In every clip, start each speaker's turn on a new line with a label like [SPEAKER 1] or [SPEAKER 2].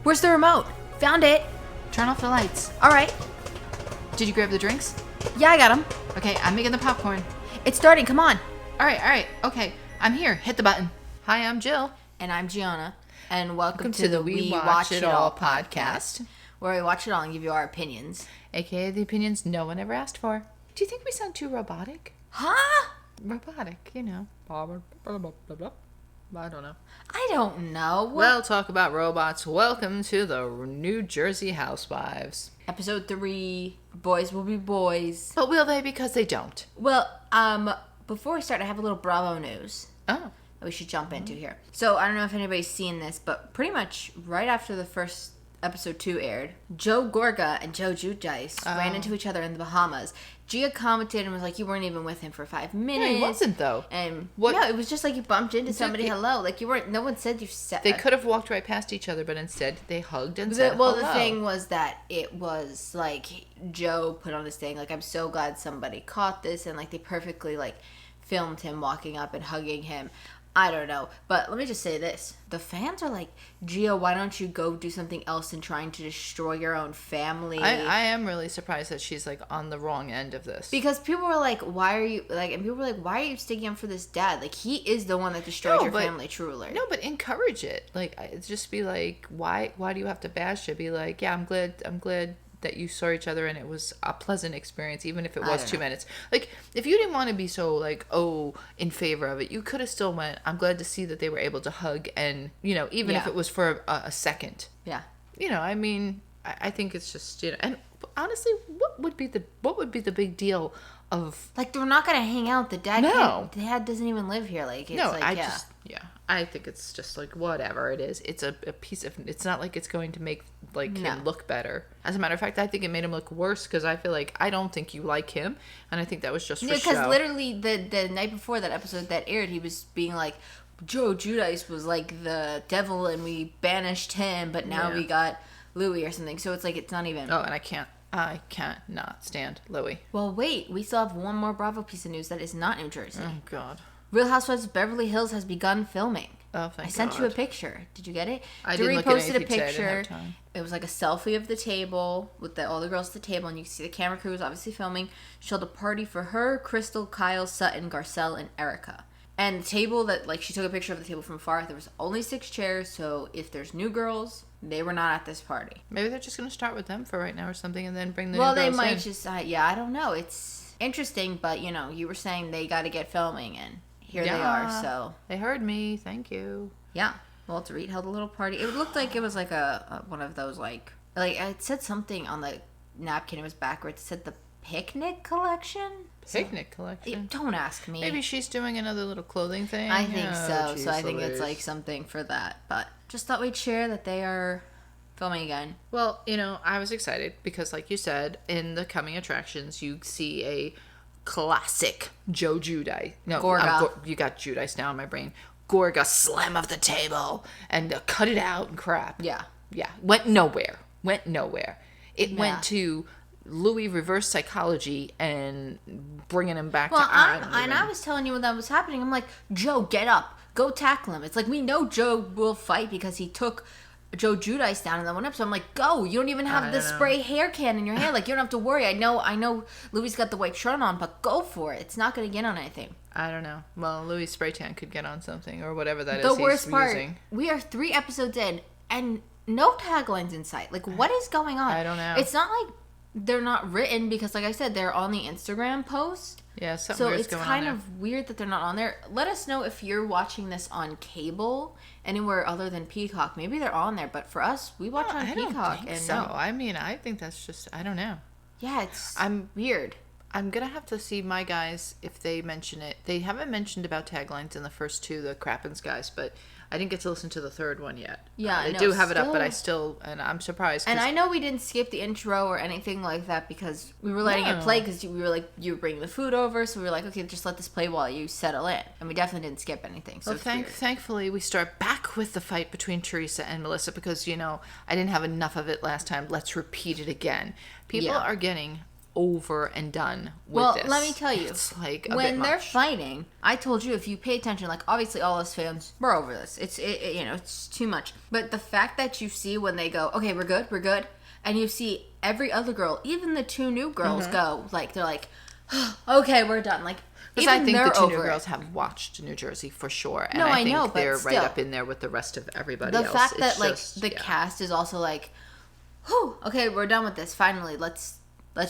[SPEAKER 1] Where's the remote? Found it.
[SPEAKER 2] Turn off the lights.
[SPEAKER 1] All right.
[SPEAKER 2] Did you grab the drinks?
[SPEAKER 1] Yeah, I got them.
[SPEAKER 2] Okay, I'm making the popcorn.
[SPEAKER 1] It's starting. Come on.
[SPEAKER 2] All right. Okay, I'm here. Hit the button. Hi, I'm Jill.
[SPEAKER 1] And I'm Gianna. And welcome
[SPEAKER 2] to the We Watch It All podcast,
[SPEAKER 1] where we watch it all and give you our opinions.
[SPEAKER 2] AKA the opinions no one ever asked for. Do you think we sound too robotic?
[SPEAKER 1] Huh?
[SPEAKER 2] Robotic, you know. Blah, blah, blah, blah, blah, blah. I don't know.
[SPEAKER 1] I don't know.
[SPEAKER 2] Well, talk about robots. Welcome to the New Jersey Housewives.
[SPEAKER 1] Episode 3, boys will be boys.
[SPEAKER 2] But will they? Because they don't.
[SPEAKER 1] Well, before we start, I have a little Bravo news.
[SPEAKER 2] Oh.
[SPEAKER 1] That we should jump into here. So, I don't know if anybody's seen this, but pretty much right after the first episode 2 aired, Joe Gorga and Joe Giudice ran into each other in the Bahamas. Gia commented and was like, you weren't even with him for 5 minutes.
[SPEAKER 2] No, he wasn't, though.
[SPEAKER 1] And
[SPEAKER 2] what?
[SPEAKER 1] Yeah, it was just like you bumped into somebody, hello. Like, you weren't, no one said you said.
[SPEAKER 2] They could have walked right past each other, but instead they hugged and said
[SPEAKER 1] well,
[SPEAKER 2] hello.
[SPEAKER 1] the thing was that it was like Joe put on this thing, like, I'm so glad somebody caught this, and like they perfectly like filmed him walking up and hugging him. I don't know, but let me just say this. The fans are like, Gia, why don't you go do something else than trying to destroy your own family?
[SPEAKER 2] I am really surprised that she's like on the wrong end of this.
[SPEAKER 1] Because people were like, why are you, like, and people were like, why are you sticking up for this dad? Like, he is the one that destroyed your family, truly.
[SPEAKER 2] No, but encourage it. Like, it's just be like, why do you have to bash it? Be like, yeah, I'm glad that you saw each other and it was a pleasant experience, even if it was 2 minutes. Like, if you didn't want to be so, like, in favor of it, you could have still went, I'm glad to see that they were able to hug and, you know, even if it was for a second.
[SPEAKER 1] Yeah.
[SPEAKER 2] You know, I mean, I think it's just, you know, and honestly, what would be the big deal of...
[SPEAKER 1] Like, they're not going to hang out. The dad dad doesn't even live here. Like, it's
[SPEAKER 2] I think it's just like whatever it is. It's a piece of. It's not like it's going to make him look better. As a matter of fact, I think it made him look worse because I feel like I don't think you like him, and I think that was just for show.
[SPEAKER 1] Because literally the night before that episode that aired, he was being like, Joe Giudice was like the devil, and we banished him, but now we got Louis or something. So it's like it's not even.
[SPEAKER 2] Oh, and I can't not stand Louis.
[SPEAKER 1] Well, wait, we still have one more Bravo piece of news that is not New Jersey.
[SPEAKER 2] Oh God.
[SPEAKER 1] Real Housewives of Beverly Hills has begun filming.
[SPEAKER 2] Oh, thank God.
[SPEAKER 1] I sent you a picture. Did you get it?
[SPEAKER 2] I didn't look at
[SPEAKER 1] posted
[SPEAKER 2] anything
[SPEAKER 1] a
[SPEAKER 2] today. I didn't
[SPEAKER 1] picture.
[SPEAKER 2] have time.
[SPEAKER 1] It was like a selfie of the table with all the girls at the table, and you can see the camera crew was obviously filming. She held a party for her, Crystal, Kyle, Sutton, Garcelle, and Erica. And the table that, like, she took a picture of the table from far. There was only 6 chairs, so if there's new girls, they were not at this party.
[SPEAKER 2] Maybe they're just going to start with them for right now or something, and then bring the new
[SPEAKER 1] girls
[SPEAKER 2] girls in.
[SPEAKER 1] Well, they might just, I don't know. It's interesting, but, you know, you were saying they got to get filming, and here they are, so.
[SPEAKER 2] They heard me. Thank you.
[SPEAKER 1] Yeah. Walter Reed held a little party. It looked like it was like a one of those, like it said something on the napkin. It was backwards. It said the picnic collection.
[SPEAKER 2] Picnic collection?
[SPEAKER 1] Don't ask me.
[SPEAKER 2] Maybe she's doing another little clothing thing.
[SPEAKER 1] I think so. So I think it's like something for that. But just thought we'd share that they are filming again.
[SPEAKER 2] Well, you know, I was excited because, like you said, in the coming attractions, you see a classic Joe Giudice. No,
[SPEAKER 1] Gorga.
[SPEAKER 2] You got Giudice now in my brain. Gorga slam of the table and cut it out and crap.
[SPEAKER 1] Yeah.
[SPEAKER 2] Went nowhere. It went to Louis reverse psychology and bringing him back to
[SPEAKER 1] I was telling you when that was happening, I'm like, Joe, get up. Go tackle him. It's like, we know Joe will fight because he took Joe Giudice down in that one episode. I'm like, go. You don't even have the spray hair can in your hand. Like, you don't have to worry. I know Louis got the white shirt on, but go for it. It's not going to get on anything.
[SPEAKER 2] I don't know. Well, Louis' spray tan could get on something or whatever that is.
[SPEAKER 1] The worst part, we are 3 episodes in and no taglines in sight. Like, what is going on?
[SPEAKER 2] I don't know.
[SPEAKER 1] It's not like they're not written because, like I said, they're on the Instagram post.
[SPEAKER 2] Yeah, something weird's going on there.
[SPEAKER 1] So it's kind of weird that they're not on there. Let us know if you're watching this on cable anywhere other than Peacock. Maybe they're on there, but for us, we watch on Peacock.
[SPEAKER 2] I don't think so. I mean, I think that's just, I don't know.
[SPEAKER 1] Yeah, I'm weird.
[SPEAKER 2] I'm going to have to see my guys if they mention it. They haven't mentioned about taglines in the first 2, the Crappens guys, but I didn't get to listen to the 3rd one yet.
[SPEAKER 1] Yeah,
[SPEAKER 2] I do have it up, but and I'm surprised.
[SPEAKER 1] And I know we didn't skip the intro or anything like that because we were letting it play because we were like, you were bringing the food over, so we were like, okay, just let this play while you settle in. And we definitely didn't skip anything. So
[SPEAKER 2] thankfully, we start back with the fight between Teresa and Melissa because, you know, I didn't have enough of it last time. Let's repeat it again. People are getting over and done with
[SPEAKER 1] Well,
[SPEAKER 2] this.
[SPEAKER 1] let me tell you,
[SPEAKER 2] It's like a
[SPEAKER 1] when
[SPEAKER 2] bit
[SPEAKER 1] they're
[SPEAKER 2] much.
[SPEAKER 1] fighting, I told you if you pay attention, like obviously all us fans, we're over this. It's too much. But the fact that you see when they go, okay, we're good, and you see every other girl, even the two new girls, go like they're like, okay, we're done. Like
[SPEAKER 2] Because
[SPEAKER 1] even
[SPEAKER 2] I think
[SPEAKER 1] they're
[SPEAKER 2] the two new
[SPEAKER 1] over
[SPEAKER 2] girls
[SPEAKER 1] it.
[SPEAKER 2] have watched New Jersey for sure. And
[SPEAKER 1] No,
[SPEAKER 2] I
[SPEAKER 1] I
[SPEAKER 2] think
[SPEAKER 1] know, but
[SPEAKER 2] they're right
[SPEAKER 1] still.
[SPEAKER 2] up in there with the rest of everybody
[SPEAKER 1] The
[SPEAKER 2] else.
[SPEAKER 1] fact that
[SPEAKER 2] It's
[SPEAKER 1] like
[SPEAKER 2] just,
[SPEAKER 1] the
[SPEAKER 2] yeah.
[SPEAKER 1] cast is also like, whew, okay, we're done with this. Finally, let's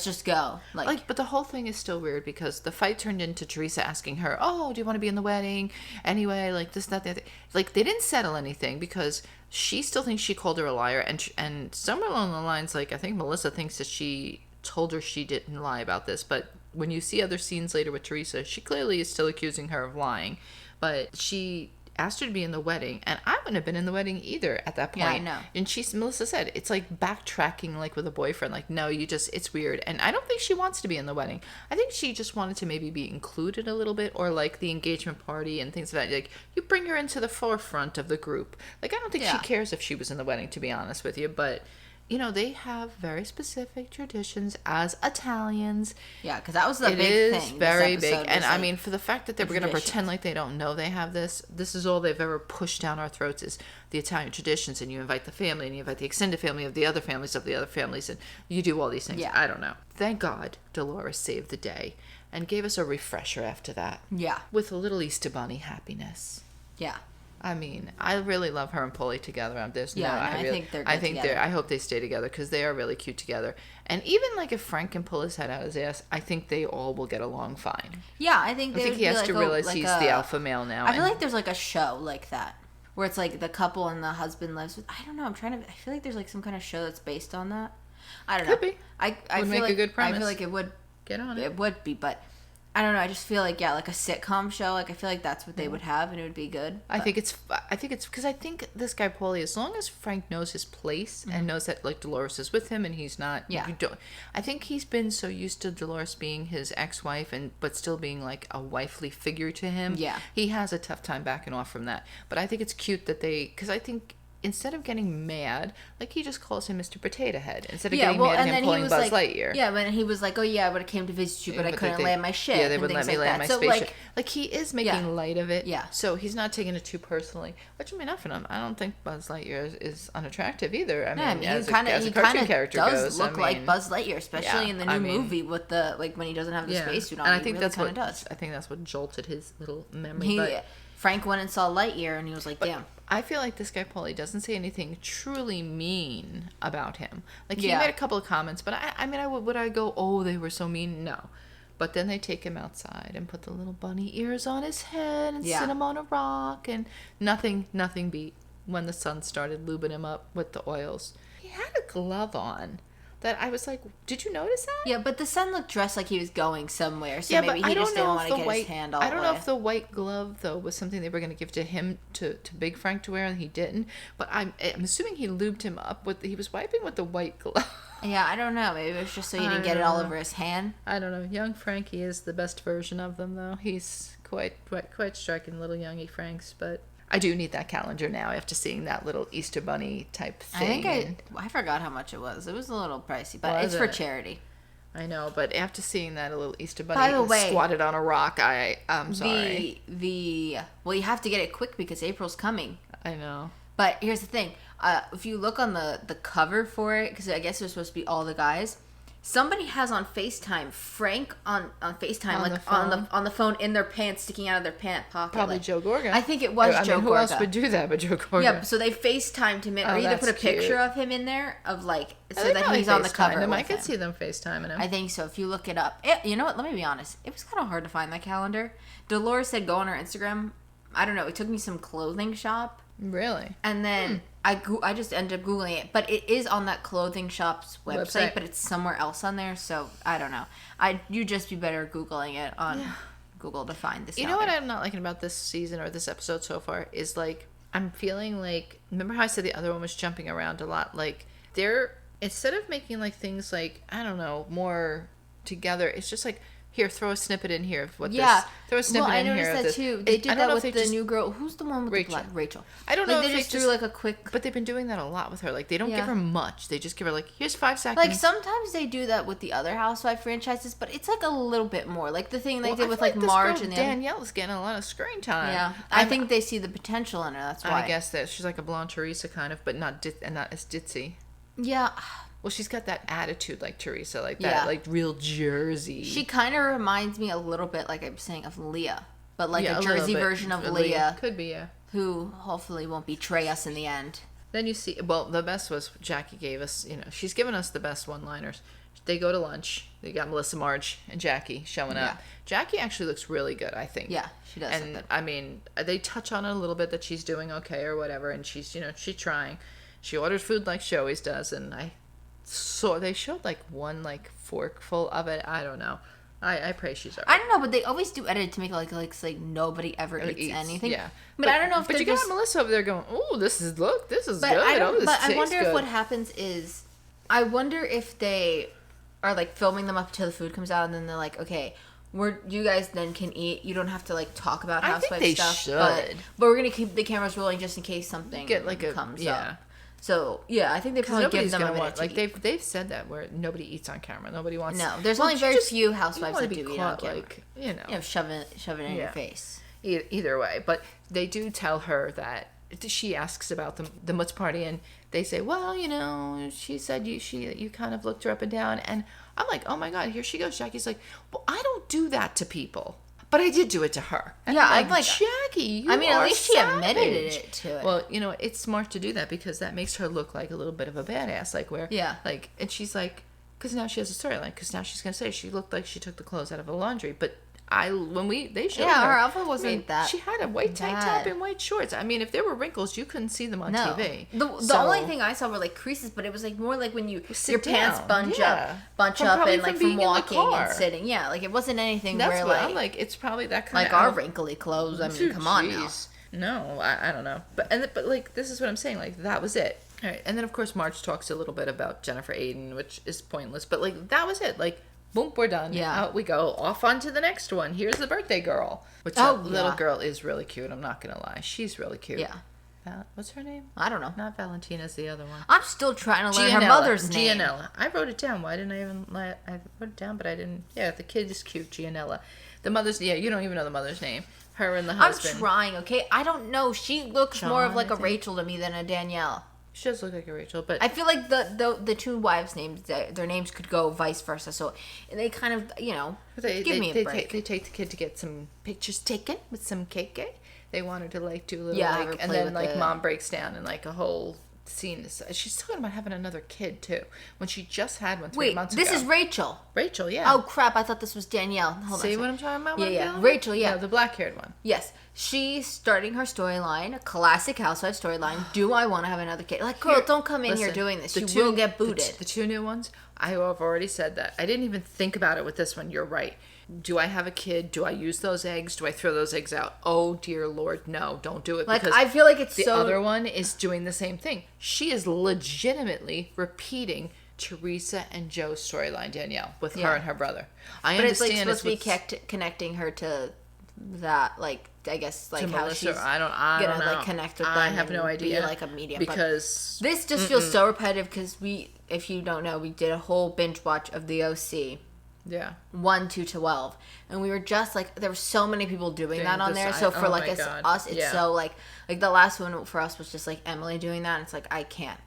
[SPEAKER 1] just go. Like
[SPEAKER 2] But the whole thing is still weird because the fight turned into Teresa asking her, "Oh, do you want to be in the wedding?" Anyway, like this, that, the other. Like they didn't settle anything because she still thinks she called her a liar, and somewhere along the lines, like I think Melissa thinks that she told her she didn't lie about this, but when you see other scenes later with Teresa, she clearly is still accusing her of lying. But she asked her to be in the wedding, and I wouldn't have been in the wedding either at that point.
[SPEAKER 1] Yeah, I know.
[SPEAKER 2] And Melissa said, it's like backtracking like with a boyfriend. Like, no, it's weird. And I don't think she wants to be in the wedding. I think she just wanted to maybe be included a little bit, or like the engagement party and things like that. Like, you bring her into the forefront of the group. Like, I don't think she cares if she was in the wedding, to be honest with you, but they have very specific traditions as Italians.
[SPEAKER 1] yeah, because that was the
[SPEAKER 2] It
[SPEAKER 1] big
[SPEAKER 2] is
[SPEAKER 1] thing.
[SPEAKER 2] very
[SPEAKER 1] this
[SPEAKER 2] big.
[SPEAKER 1] episode
[SPEAKER 2] And
[SPEAKER 1] was,
[SPEAKER 2] I
[SPEAKER 1] like,
[SPEAKER 2] mean, for the fact that they were going to
[SPEAKER 1] traditions.
[SPEAKER 2] pretend like they don't know they have this is all they've ever pushed down our throats is the Italian traditions. And you invite the family and you invite the extended family of the other families and you do all these things.
[SPEAKER 1] Yeah.
[SPEAKER 2] I don't know. Thank God Dolores saved the day and gave us a refresher after that.
[SPEAKER 1] Yeah.
[SPEAKER 2] With a little Easter Bunny happiness.
[SPEAKER 1] Yeah.
[SPEAKER 2] I mean, I really love her and Polly together. I
[SPEAKER 1] think they're good together.
[SPEAKER 2] I hope they stay together because they are really cute together. And even like if Frank can pull his head out of his ass, I think they all will get along fine.
[SPEAKER 1] Yeah, I think
[SPEAKER 2] He has to realize he's the alpha male now.
[SPEAKER 1] I feel like there's like a show like that where it's like the couple and the husband lives with. I don't know. I feel like there's like some kind of show that's based on that. I don't know.
[SPEAKER 2] Could be.
[SPEAKER 1] I
[SPEAKER 2] Would
[SPEAKER 1] feel
[SPEAKER 2] make a
[SPEAKER 1] like
[SPEAKER 2] good premise.
[SPEAKER 1] I feel like it would.
[SPEAKER 2] Get on it.
[SPEAKER 1] It would be, but I don't know. I just feel like like a sitcom show. Like I feel like that's what they would have, and it would be good.
[SPEAKER 2] I think it's because I think this guy Paulie, as long as Frank knows his place and knows that like Dolores is with him and he's not, you don't. I think he's been so used to Dolores being his ex-wife but still being like a wifely figure to him.
[SPEAKER 1] Yeah,
[SPEAKER 2] he has a tough time backing off from that. But I think it's cute that because I think instead of getting mad, like he just calls him Mr. Potato Head instead of getting mad at him pulling Buzz Lightyear.
[SPEAKER 1] Yeah, but he was like, "Oh yeah, I would have came to visit you, but I couldn't land my ship."
[SPEAKER 2] Yeah, they wouldn't let me land my spaceship. Like he is making light of it.
[SPEAKER 1] Yeah.
[SPEAKER 2] So he's not taking it too personally. Which I mean, not for him. I don't think Buzz Lightyear is unattractive either. I mean, as a cartoon character
[SPEAKER 1] does
[SPEAKER 2] goes,
[SPEAKER 1] look like Buzz Lightyear, especially in the new
[SPEAKER 2] mean,
[SPEAKER 1] movie with the when he doesn't have the spacesuit on.
[SPEAKER 2] And I think
[SPEAKER 1] really
[SPEAKER 2] that's what
[SPEAKER 1] does.
[SPEAKER 2] I think that's what jolted his little memory.
[SPEAKER 1] Frank went and saw Lightyear, and he was like, "Damn."
[SPEAKER 2] I feel like this guy Paulie doesn't say anything truly mean about him. Like he made a couple of comments, but I mean, would I go, "Oh, they were so mean"? No. But then they take him outside and put the little bunny ears on his head and sit him on a rock, and nothing beat when the sun started lubing him up with the oils. He had a glove on that I was like, did you notice that?
[SPEAKER 1] Yeah, but the son looked dressed like he was going somewhere, so maybe
[SPEAKER 2] but
[SPEAKER 1] he just didn't want to get his hand all
[SPEAKER 2] I don't
[SPEAKER 1] the
[SPEAKER 2] know
[SPEAKER 1] way.
[SPEAKER 2] if the white glove, though, was something they were going to give to him, to Big Frank to wear, and he didn't. But I'm assuming he lubed him up he was wiping with the white glove.
[SPEAKER 1] Yeah, I don't know. Maybe it was just so he didn't get it all over his hand.
[SPEAKER 2] I don't know. Young Frankie is the best version of them, though. He's quite striking, little youngy Franks, but I do need that calendar now after seeing that little Easter Bunny type thing.
[SPEAKER 1] I forgot how much it was. It was a little pricey, but it's for charity.
[SPEAKER 2] I know, but after seeing that little Easter
[SPEAKER 1] By
[SPEAKER 2] Bunny
[SPEAKER 1] the way,
[SPEAKER 2] squatted on a rock, I'm sorry.
[SPEAKER 1] Well, you have to get it quick because April's coming.
[SPEAKER 2] I know.
[SPEAKER 1] But here's the thing. If you look on the cover for it, because I guess there's supposed to be all the guys, somebody has on FaceTime Frank on FaceTime on the phone in their pants, sticking out of their pant pocket.
[SPEAKER 2] Probably Joe Gorga.
[SPEAKER 1] I think it was Joe Gorga.
[SPEAKER 2] Who else would do that but Joe Gorga?
[SPEAKER 1] Yeah, so they FaceTimed him in, or either put a picture of him in there of so that he's on the cover.
[SPEAKER 2] I could see them FaceTiming him.
[SPEAKER 1] I think so. If you look it up, you know what? Let me be honest. It was kind of hard to find that calendar. Dolores said go on her Instagram. I don't know. It took me some clothing shop.
[SPEAKER 2] Really?
[SPEAKER 1] And then I just ended up Googling it. But it is on that clothing shop's website, but it's somewhere else on there. So, I don't know. You'd just be better Googling it on Google to find this.
[SPEAKER 2] You know what I'm not liking about this season or this episode so far is, like, I'm feeling like, remember how I said the other one was jumping around a lot? Like, instead of making, like, things like, I don't know, more together, it's just like, here, throw a snippet in here of what
[SPEAKER 1] Yeah.
[SPEAKER 2] this. Throw a snippet
[SPEAKER 1] Well, I
[SPEAKER 2] in here.
[SPEAKER 1] noticed
[SPEAKER 2] of
[SPEAKER 1] that
[SPEAKER 2] this.
[SPEAKER 1] too. They did
[SPEAKER 2] I don't know
[SPEAKER 1] that
[SPEAKER 2] if
[SPEAKER 1] with
[SPEAKER 2] they
[SPEAKER 1] the
[SPEAKER 2] just
[SPEAKER 1] new girl. Who's the one with
[SPEAKER 2] Rachel.
[SPEAKER 1] the black? Rachel.
[SPEAKER 2] I don't
[SPEAKER 1] Like,
[SPEAKER 2] know
[SPEAKER 1] they
[SPEAKER 2] if they
[SPEAKER 1] just threw like a quick.
[SPEAKER 2] But they've been doing that a lot with her. Like they don't give
[SPEAKER 1] Yeah.
[SPEAKER 2] her much. They just give her like, here's 5 seconds.
[SPEAKER 1] Like sometimes they do that with the other Housewife franchises, but it's like a little bit more. Like the thing they did with like
[SPEAKER 2] this
[SPEAKER 1] Marge
[SPEAKER 2] girl,
[SPEAKER 1] and the other.
[SPEAKER 2] Danielle's getting a lot of screen time.
[SPEAKER 1] Yeah, I think they see the potential in her. That's why.
[SPEAKER 2] I guess that she's like a blonde Teresa kind of, but not as ditzy.
[SPEAKER 1] Yeah.
[SPEAKER 2] Well, she's got that attitude like Teresa, like that,
[SPEAKER 1] Yeah.
[SPEAKER 2] like real Jersey.
[SPEAKER 1] She kind of reminds me a little bit, like I'm saying, of Leah, but like
[SPEAKER 2] Yeah,
[SPEAKER 1] a
[SPEAKER 2] little
[SPEAKER 1] Jersey
[SPEAKER 2] bit.
[SPEAKER 1] version of Leah,
[SPEAKER 2] Could be, yeah.
[SPEAKER 1] who hopefully won't betray us in the end.
[SPEAKER 2] Then you see, well, the best was Jackie gave us, she's given us the best one-liners. They go to lunch. They got Melissa, Marge, and Jackie showing up.
[SPEAKER 1] Yeah.
[SPEAKER 2] Jackie actually looks really good, I think.
[SPEAKER 1] Yeah, she does.
[SPEAKER 2] And
[SPEAKER 1] look good.
[SPEAKER 2] I mean, they touch on it a little bit that she's doing okay or whatever, and she's, she's trying. She orders food like she always does, and they showed like one like forkful of it. I don't know. I pray she's alright.
[SPEAKER 1] I don't know, but they always do edit to make it like nobody ever eats anything.
[SPEAKER 2] Yeah,
[SPEAKER 1] but I don't know if
[SPEAKER 2] but
[SPEAKER 1] they're
[SPEAKER 2] you
[SPEAKER 1] just.
[SPEAKER 2] got Melissa over there going, "Oh, this is good.
[SPEAKER 1] But
[SPEAKER 2] I
[SPEAKER 1] wonder if what happens is, I wonder if they are like filming them up until the food comes out, and then they're like, okay, you guys then can eat. You don't have to like talk about
[SPEAKER 2] I think
[SPEAKER 1] housewife
[SPEAKER 2] they
[SPEAKER 1] stuff.
[SPEAKER 2] should.
[SPEAKER 1] But we're gonna keep the cameras rolling just in case something
[SPEAKER 2] get like
[SPEAKER 1] comes
[SPEAKER 2] yeah.
[SPEAKER 1] up. So yeah, I think they probably give them a minute to
[SPEAKER 2] like
[SPEAKER 1] eat.
[SPEAKER 2] they've said that where nobody eats on camera. Nobody wants.
[SPEAKER 1] No, there's
[SPEAKER 2] Well,
[SPEAKER 1] only
[SPEAKER 2] you
[SPEAKER 1] very
[SPEAKER 2] just-
[SPEAKER 1] few
[SPEAKER 2] you
[SPEAKER 1] housewives
[SPEAKER 2] wanna
[SPEAKER 1] that
[SPEAKER 2] be
[SPEAKER 1] do eat on
[SPEAKER 2] caught,
[SPEAKER 1] camera.
[SPEAKER 2] like
[SPEAKER 1] Shove it in your
[SPEAKER 2] Yeah.
[SPEAKER 1] face.
[SPEAKER 2] Either way, but they do tell her that she asks about the Mutz party, and they say, well, she said you kind of looked her up and down, and I'm like, oh my god, here she goes. Jackie's like, well, I don't do that to people, but I did do it to her. And
[SPEAKER 1] Yeah,
[SPEAKER 2] I'm
[SPEAKER 1] I'm like,
[SPEAKER 2] Jackie,
[SPEAKER 1] I mean, at
[SPEAKER 2] are
[SPEAKER 1] least she admitted
[SPEAKER 2] savage.
[SPEAKER 1] it to it.
[SPEAKER 2] Well, it's smart to do that because that makes her look like a little bit of a badass, and she's like, because now she has a storyline, because now she's gonna say she looked like she took the clothes out of a laundry, but they showed
[SPEAKER 1] her
[SPEAKER 2] her
[SPEAKER 1] outfit wasn't that
[SPEAKER 2] she had a white tank
[SPEAKER 1] bad.
[SPEAKER 2] top and white shorts. I mean, if there were wrinkles, you couldn't see them on TV.
[SPEAKER 1] The only thing I saw were like creases, but it was like more like when your
[SPEAKER 2] sit
[SPEAKER 1] pants
[SPEAKER 2] down.
[SPEAKER 1] bunch
[SPEAKER 2] Yeah.
[SPEAKER 1] up
[SPEAKER 2] Probably
[SPEAKER 1] and like
[SPEAKER 2] from
[SPEAKER 1] from
[SPEAKER 2] being in the
[SPEAKER 1] walking
[SPEAKER 2] car.
[SPEAKER 1] and sitting. Yeah, like it wasn't anything
[SPEAKER 2] That's
[SPEAKER 1] where
[SPEAKER 2] what
[SPEAKER 1] like
[SPEAKER 2] I'm like. It's probably that kind
[SPEAKER 1] like
[SPEAKER 2] of
[SPEAKER 1] our wrinkly clothes. I mean, come on now.
[SPEAKER 2] Jeez. No, I don't know. But like this is what I'm saying. Like that was it. All right, and then of course Marge talks a little bit about Jennifer Aiden, which is pointless. But like that was it. Like boom, we're done.
[SPEAKER 1] Yeah.
[SPEAKER 2] Out we go. Off on to the next one. Here's the birthday girl. Which that little girl is really cute. I'm not gonna lie. She's really cute.
[SPEAKER 1] Yeah.
[SPEAKER 2] What's her name?
[SPEAKER 1] I don't know.
[SPEAKER 2] Not Valentina's the other one.
[SPEAKER 1] I'm still trying to learn her mother's name.
[SPEAKER 2] Gianella. I wrote it down. Why didn't I even? I wrote it down, but I didn't. Yeah, the kid is cute. Gianella. The mother's. Yeah, you don't even know the mother's name. Her and the husband.
[SPEAKER 1] I'm trying. Okay, I don't know. She looks more of like a
[SPEAKER 2] Jonathan.
[SPEAKER 1] Rachel to me than a Danielle.
[SPEAKER 2] She does look like a Rachel, but
[SPEAKER 1] I feel like the two wives' names, their names could go vice versa. So they kind of, give me a break.
[SPEAKER 2] They take the kid to get some pictures taken with some cake. They want her to like do a little
[SPEAKER 1] Yeah, have her
[SPEAKER 2] like, and
[SPEAKER 1] play
[SPEAKER 2] then
[SPEAKER 1] with
[SPEAKER 2] like
[SPEAKER 1] the-
[SPEAKER 2] mom breaks down and like a whole scene. She's talking about having another kid too when she just had one 3
[SPEAKER 1] Wait,
[SPEAKER 2] months
[SPEAKER 1] this
[SPEAKER 2] ago.
[SPEAKER 1] is Rachel.
[SPEAKER 2] Rachel, yeah.
[SPEAKER 1] Oh crap! I thought this was Danielle. Hold
[SPEAKER 2] See
[SPEAKER 1] on.
[SPEAKER 2] what I'm talking about?
[SPEAKER 1] Yeah,
[SPEAKER 2] what I'm
[SPEAKER 1] yeah.
[SPEAKER 2] dealing with?
[SPEAKER 1] Rachel, yeah.
[SPEAKER 2] No, the black-haired one.
[SPEAKER 1] Yes, she's starting her storyline, a classic housewife storyline. Do I want to have another kid? Like, girl, don't come in here
[SPEAKER 2] Listen,
[SPEAKER 1] doing this.
[SPEAKER 2] the
[SPEAKER 1] You
[SPEAKER 2] two-
[SPEAKER 1] will get booted.
[SPEAKER 2] The two new ones, I have already said that. I didn't even think about it with this one. You're right. Do I have a kid? Do I use those eggs? Do I throw those eggs out? Oh dear Lord, no! Don't do it.
[SPEAKER 1] Like,
[SPEAKER 2] because
[SPEAKER 1] I feel like it's
[SPEAKER 2] the
[SPEAKER 1] so.
[SPEAKER 2] other one is doing the same thing. She is legitimately repeating Teresa and Joe's storyline, Danielle, with her and her brother. I
[SPEAKER 1] but it's like
[SPEAKER 2] understand
[SPEAKER 1] supposed to be connecting her to that, like, I guess, like
[SPEAKER 2] to
[SPEAKER 1] how
[SPEAKER 2] Melissa.
[SPEAKER 1] she's
[SPEAKER 2] I don't
[SPEAKER 1] gonna
[SPEAKER 2] know.
[SPEAKER 1] like connect with them.
[SPEAKER 2] I have no
[SPEAKER 1] and
[SPEAKER 2] idea.
[SPEAKER 1] Be like a medium
[SPEAKER 2] because
[SPEAKER 1] but this just feels so repetitive because if you don't know, we did a whole binge watch of the OC.
[SPEAKER 2] yeah.
[SPEAKER 1] 1, 2 to 12, and we were just like there were so many people doing that on
[SPEAKER 2] this-
[SPEAKER 1] there. So for
[SPEAKER 2] oh
[SPEAKER 1] like
[SPEAKER 2] my God.
[SPEAKER 1] us, it's
[SPEAKER 2] Yeah.
[SPEAKER 1] so like the last one for us was just like Emily doing that. And it's like I can't,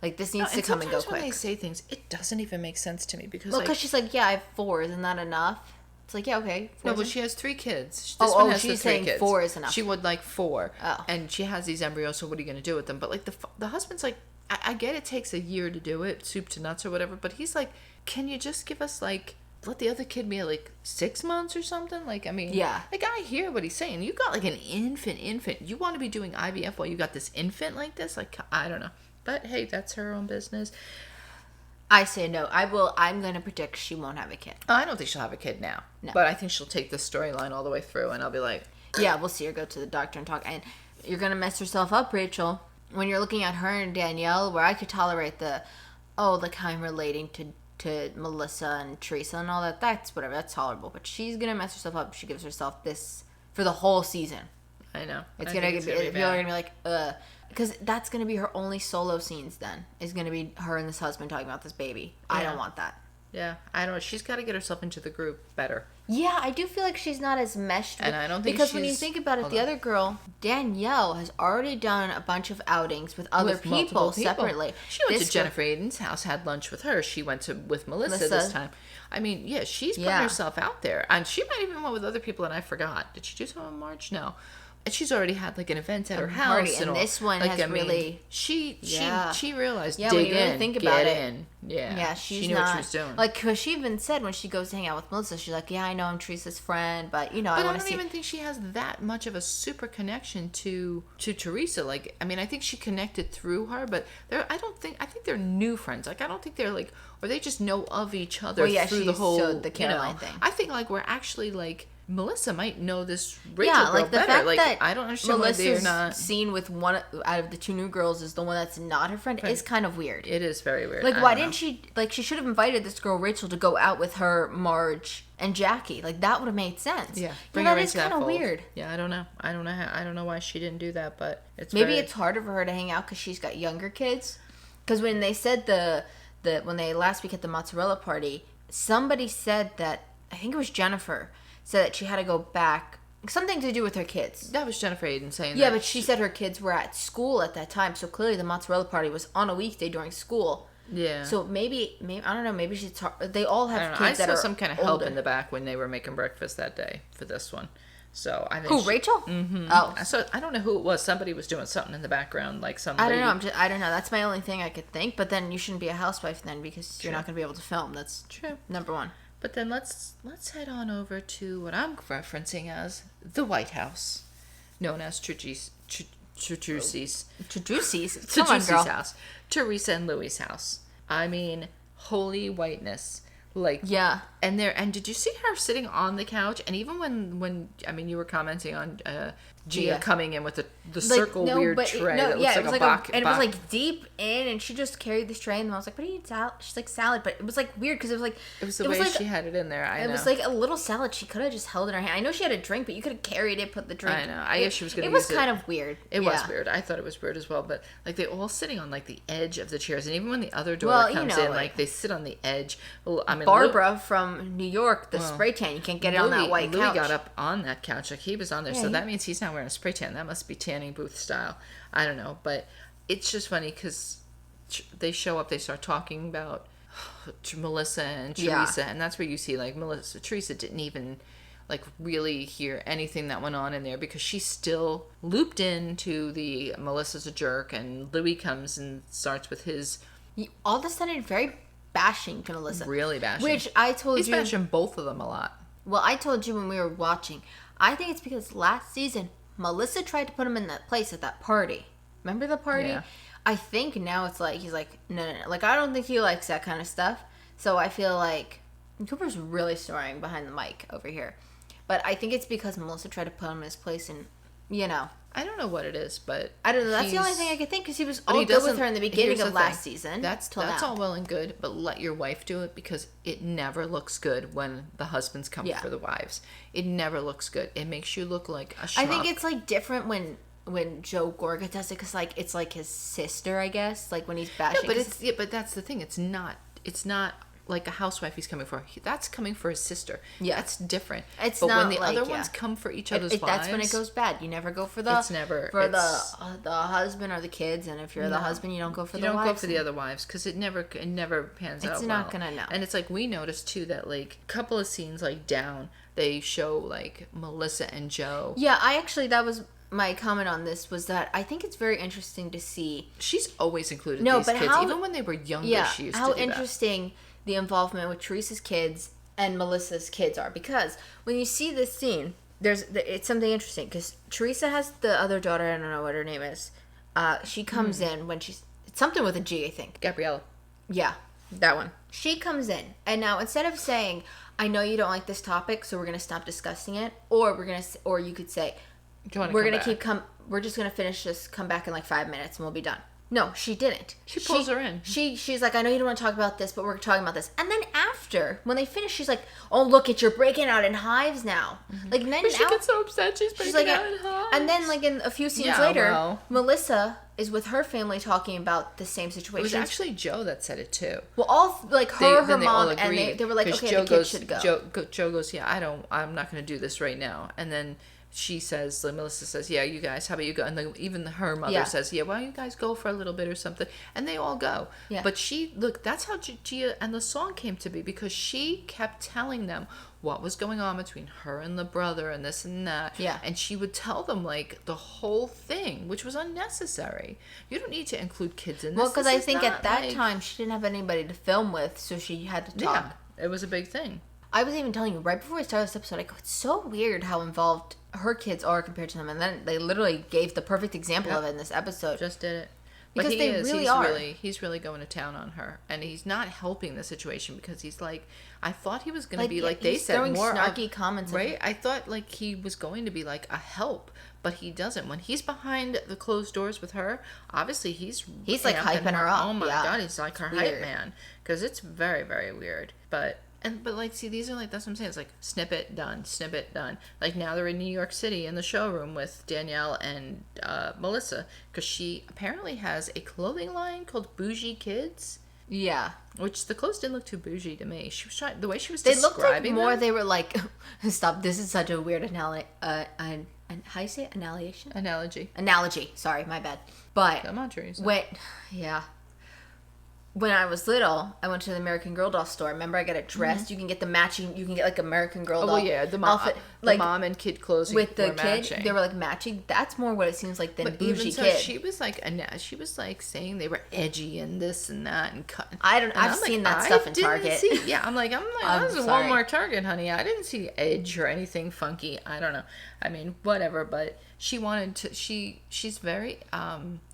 [SPEAKER 1] like this needs to come and go
[SPEAKER 2] sometimes when
[SPEAKER 1] quick.
[SPEAKER 2] they say things, it doesn't even make sense to me because
[SPEAKER 1] Well,
[SPEAKER 2] like,
[SPEAKER 1] because she's like, yeah, I have 4. Isn't that enough? It's like, yeah, okay. 4
[SPEAKER 2] no, but
[SPEAKER 1] isn't-
[SPEAKER 2] she has 3 kids. This
[SPEAKER 1] Oh,
[SPEAKER 2] one
[SPEAKER 1] oh,
[SPEAKER 2] has
[SPEAKER 1] she's
[SPEAKER 2] the 3
[SPEAKER 1] saying
[SPEAKER 2] kids.
[SPEAKER 1] 4 is enough.
[SPEAKER 2] She would like 4.
[SPEAKER 1] Oh.
[SPEAKER 2] And she has these embryos, so what are you going to do with them? But like the husband's like, I get it takes a year to do it, soup to nuts or whatever, but he's like, can you just give us like, let the other kid be like 6 months or something? Like, I mean,
[SPEAKER 1] Yeah.
[SPEAKER 2] like I hear what he's saying. You got like an infant. You want to be doing IVF while you got this infant like this? Like, I don't know. But hey, that's her own business.
[SPEAKER 1] I say no. I'm gonna predict she won't have a kid.
[SPEAKER 2] I don't think she'll have a kid now.
[SPEAKER 1] No.
[SPEAKER 2] But I think she'll take the storyline all the way through, and I'll be like,
[SPEAKER 1] Yeah, we'll see her go to the doctor and talk. And you're gonna mess yourself up, Rachel, when you're looking at her and Danielle. Where I could tolerate like how I'm relating to to Melissa and Teresa and all that. That's whatever. That's tolerable. But she's gonna mess herself up if she gives herself this for the whole season.
[SPEAKER 2] I know.
[SPEAKER 1] It's gonna be people are gonna be like, because that's gonna be her only solo scenes. Then is gonna be her and this husband talking about this baby. Yeah. I don't want that.
[SPEAKER 2] Yeah, I don't. She's got to get herself into the group better.
[SPEAKER 1] Yeah, I do feel like she's not as meshed with,
[SPEAKER 2] and I don't think
[SPEAKER 1] because when you think about it, the other girl, Danielle, has already done a bunch of outings with other people separately.
[SPEAKER 2] She went to Jennifer Aydin's house, had lunch with her. She went with Melissa this time. I mean, yeah, she's putting herself out there, and she might even went with other people. And I forgot. Did she do something in March? No. And she's already had like an event at her house,
[SPEAKER 1] and this one like, has really.
[SPEAKER 2] She realized.
[SPEAKER 1] Yeah,
[SPEAKER 2] dig
[SPEAKER 1] when you really
[SPEAKER 2] in,
[SPEAKER 1] think about it.
[SPEAKER 2] In. Yeah,
[SPEAKER 1] she
[SPEAKER 2] knew what she was doing.
[SPEAKER 1] Like, cause she even said when she goes to hang out with Melissa, she's like, "Yeah, I know I'm Teresa's friend, but I want to see."
[SPEAKER 2] I don't even think she has that much of a super connection to Teresa. Like, I mean, I think she connected through her, but I think they're new friends. Like, I don't think they're like, or they just know of each other through the whole
[SPEAKER 1] the Caroline thing.
[SPEAKER 2] I think like we're actually like. Melissa might know this Rachel girl better.
[SPEAKER 1] Fact
[SPEAKER 2] like
[SPEAKER 1] that
[SPEAKER 2] I don't understand
[SPEAKER 1] Melissa's
[SPEAKER 2] why they're not
[SPEAKER 1] seen with one out of the two new girls is the one that's not her friend is kind of weird.
[SPEAKER 2] It is very weird.
[SPEAKER 1] Like, why didn't she? Like, she should have invited this girl Rachel to go out with her, Marge and Jackie. Like, that would have made sense.
[SPEAKER 2] Yeah,
[SPEAKER 1] that is kind of weird.
[SPEAKER 2] Yeah, I don't know. I don't know why she didn't do that, but
[SPEAKER 1] maybe it's harder for her to hang out because she's got younger kids. Because when they said when they last week at the mozzarella party, somebody said that, I think it was Jennifer, said that she had to go back, something to do with her kids.
[SPEAKER 2] That was Jennifer Aydin saying that.
[SPEAKER 1] Yeah, but she said her kids were at school at that time, so clearly the mozzarella party was on a weekday during school.
[SPEAKER 2] Yeah.
[SPEAKER 1] So maybe I don't know, maybe she's they all have kids that are
[SPEAKER 2] I saw some kind of help
[SPEAKER 1] older.
[SPEAKER 2] in the back when they were making breakfast that day for this one. So I think
[SPEAKER 1] who, Rachel?
[SPEAKER 2] Mm-hmm.
[SPEAKER 1] Oh,
[SPEAKER 2] so I don't know who it was. Somebody was doing something in the background, like somebody.
[SPEAKER 1] I don't know. I don't know. That's my only thing I could think. But then you shouldn't be a housewife then because you're not going to be able to film. That's
[SPEAKER 2] true.
[SPEAKER 1] Number one.
[SPEAKER 2] But then let's head on over to what I'm referencing as the White House, known as Trucci's house, Teresa and Louis' house. I mean, holy whiteness. Like,
[SPEAKER 1] yeah.
[SPEAKER 2] And did you see her sitting on the couch? And even when I mean, you were commenting on Gia coming in with the circle weird tray that looks like a box.
[SPEAKER 1] And it was like deep in, and she just carried this tray, and I was like, "What do you eat salad?" She's like, "Salad," but it was like weird because it was like
[SPEAKER 2] the way she had it in there. I know.
[SPEAKER 1] It was like a little salad. She could have just held it in her hand. I know she had a drink, but you could have carried it, put the drink.
[SPEAKER 2] I know. I guess she was going to.
[SPEAKER 1] It was kind of weird.
[SPEAKER 2] It was weird. I thought it was weird as well. But like they all sitting on like the edge of the chairs, and even when the other daughter comes in, like they sit on the edge. Well, I mean,
[SPEAKER 1] Barbara from New York, the spray tan. You can't get it on that white couch.
[SPEAKER 2] Louis got up on that couch, like he was on there, so that means he's not wearing a spray tan. That must be tanning booth style. I don't know, but it's just funny because they show up, they start talking about Melissa and Teresa, and that's where you see like Teresa didn't even like really hear anything that went on in there because she's still looped into the Melissa's a jerk, and Louis comes and starts with his
[SPEAKER 1] all of a sudden very bashing to Melissa.
[SPEAKER 2] Really bashing.
[SPEAKER 1] Which I told
[SPEAKER 2] you. He's bashing both of them a lot.
[SPEAKER 1] Well, I told you when we were watching, I think it's because last season, Melissa tried to put him in that place at that party. Remember the party?
[SPEAKER 2] Yeah.
[SPEAKER 1] I think now it's like, he's like, no. Like, I don't think he likes that kind of stuff. So I feel like, Cooper's really snoring behind the mic over here. But I think it's because Melissa tried to put him in his place and,
[SPEAKER 2] I don't know what it is, but
[SPEAKER 1] I don't know. That's the only thing I could think because he was all good with her in the beginning of last season.
[SPEAKER 2] That's all well and good, but let your wife do it because it never looks good when the husbands come for the wives. It never looks good. It makes you look like a schmuck.
[SPEAKER 1] I think it's like different when Joe Gorga does it because like it's like his sister, I guess. Like when he's bashing.
[SPEAKER 2] But that's the thing. It's not like a housewife he's coming for. That's coming for his sister.
[SPEAKER 1] Yeah.
[SPEAKER 2] That's different.
[SPEAKER 1] It's
[SPEAKER 2] but
[SPEAKER 1] not
[SPEAKER 2] when the other ones come for each other's wives.
[SPEAKER 1] That's when it goes bad. You never go for the husband or the kids, and if you're the husband, you don't go for the wives. You don't go for
[SPEAKER 2] the other wives because it never pans out well.
[SPEAKER 1] It's not gonna know.
[SPEAKER 2] And it's like we noticed too that like a couple of scenes like down, they show like Melissa and Joe.
[SPEAKER 1] Yeah, that was my comment on this was that I think it's very interesting to see.
[SPEAKER 2] She's always included these kids. Even when they were younger, she used to do that. How
[SPEAKER 1] interesting the involvement with Teresa's kids and Melissa's kids are. Because when you see this scene, it's something interesting. Because Teresa has the other daughter, I don't know what her name is. She comes in when it's something with a G, I think.
[SPEAKER 2] Gabriella.
[SPEAKER 1] Yeah, that one. She comes in. And now instead of saying, I know you don't like this topic, so we're going to stop discussing it. Or or you could say, we're just gonna finish this, come back in like 5 minutes and we'll be done. No, she didn't.
[SPEAKER 2] She pulls her in.
[SPEAKER 1] She's like, I know you don't want to talk about this, but we're talking about this. And then after, when they finish, she's like, oh, look, you're breaking out in hives now. Like, then
[SPEAKER 2] But she gets so upset. She's breaking out in hives.
[SPEAKER 1] And then, like, in a few scenes later, Melissa is with her family talking about the same situation.
[SPEAKER 2] It was actually Joe that said it too.
[SPEAKER 1] Well, all like her mom, and they were like, okay,
[SPEAKER 2] Joe
[SPEAKER 1] the kid should go.
[SPEAKER 2] Joe goes, yeah, I'm not going to do this right now. And then she says, like, Melissa says, yeah, you guys, how about you go? And then even her mother says, yeah, why don't you guys go for a little bit or something? And they all go.
[SPEAKER 1] Yeah.
[SPEAKER 2] But that's how Gia and the song came to be, because she kept telling them what was going on between her and the brother and this and that.
[SPEAKER 1] Yeah.
[SPEAKER 2] And she would tell them, like, the whole thing, which was unnecessary. You don't need to include kids in this.
[SPEAKER 1] Well, because I think at that time she didn't have anybody to film with, so she had to talk.
[SPEAKER 2] Yeah, it was a big thing.
[SPEAKER 1] I was even telling you, right before we started this episode, I go, it's so weird how involved her kids are compared to them. And then they literally gave the perfect example of it in this episode.
[SPEAKER 2] Just did it.
[SPEAKER 1] Because
[SPEAKER 2] but
[SPEAKER 1] they really are.
[SPEAKER 2] He's really going to town on her. And he's not helping the situation, because he's like, I thought he was going to be, like they said,
[SPEAKER 1] throwing
[SPEAKER 2] more
[SPEAKER 1] snarky comments.
[SPEAKER 2] Right? I thought, like, he was going to be, like, a help. But he doesn't. When he's behind the closed doors with her, obviously he's
[SPEAKER 1] like hyping her up.
[SPEAKER 2] Oh my God, he's like her hype man. Because it's very, very weird. But like, see, these are like, that's what I'm saying. It's like, snippet, done, snippet, done. Like, now they're in New York City in the showroom with Danielle and Melissa, because she apparently has a clothing line called Bougie Kids.
[SPEAKER 1] Yeah.
[SPEAKER 2] Which the clothes didn't look too bougie to me. She was trying, the way she was
[SPEAKER 1] they
[SPEAKER 2] describing
[SPEAKER 1] looked like more,
[SPEAKER 2] them,
[SPEAKER 1] they were like, stop, this is such a weird analogy. How you say it? Analogy. Sorry, my bad. But
[SPEAKER 2] I'm not Teresa.
[SPEAKER 1] When I was little, I went to the American Girl doll store. Remember, I got it dressed. You can get the matching. You can get like American Girl doll.
[SPEAKER 2] Oh well, yeah, the outfit, like mom and kid clothes
[SPEAKER 1] with the kid.
[SPEAKER 2] Matching.
[SPEAKER 1] They were like matching. That's more what it seems like than bougie
[SPEAKER 2] even so,
[SPEAKER 1] kid.
[SPEAKER 2] she was like saying they were edgy and this and that and cut.
[SPEAKER 1] I've seen that stuff in Target.
[SPEAKER 2] I'm like, that was a Walmart Target, honey. I didn't see edge or anything funky. I don't know. I mean, whatever. But she wanted to. She's very.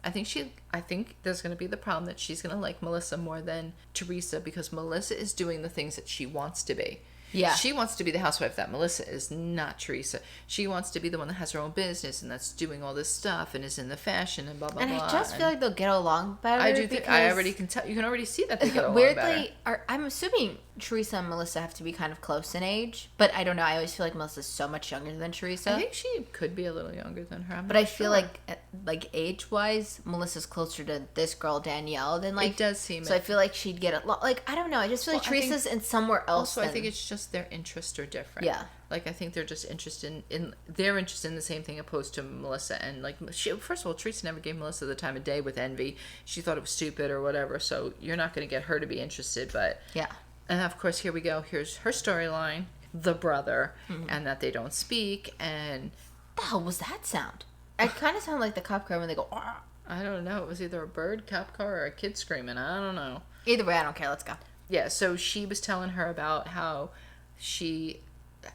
[SPEAKER 2] I think there's going to be the problem that she's going to like Melissa more than Teresa, because Melissa is doing the things that she wants to be.
[SPEAKER 1] Yeah.
[SPEAKER 2] She wants to be the housewife that Melissa is, not Teresa. She wants to be the one that has her own business and that's doing all this stuff and is in the fashion and blah, blah, blah.
[SPEAKER 1] And I just feel like they'll get along better.
[SPEAKER 2] I do think, I already can tell, you can already see that they get along better.
[SPEAKER 1] I'm assuming Teresa and Melissa have to be kind of close in age, but I don't know. I always feel like Melissa's so much younger than Teresa.
[SPEAKER 2] I think she could be a little younger than her.
[SPEAKER 1] But I feel like age-wise, Melissa's closer to this girl, Danielle, than like...
[SPEAKER 2] It does seem
[SPEAKER 1] So I feel like she'd get a lot... Like, I don't know. I just feel like Teresa's in somewhere else.
[SPEAKER 2] Also, I think it's just their interests are different.
[SPEAKER 1] Yeah.
[SPEAKER 2] Like, I think they're just interested they're interested in the same thing opposed to Melissa. And, like, first of all, Teresa never gave Melissa the time of day with envy. She thought it was stupid or whatever. So you're not going to get her to be interested. But
[SPEAKER 1] yeah.
[SPEAKER 2] And, of course, here we go. Here's her storyline, the brother, and that they don't speak. And
[SPEAKER 1] what the hell was that sound? It kind of sounded like the cop car when they go... Argh.
[SPEAKER 2] I don't know. It was either a bird, cop car, or a kid screaming. I don't know.
[SPEAKER 1] Either way, I don't care. Let's go.
[SPEAKER 2] Yeah, so she was telling her about how she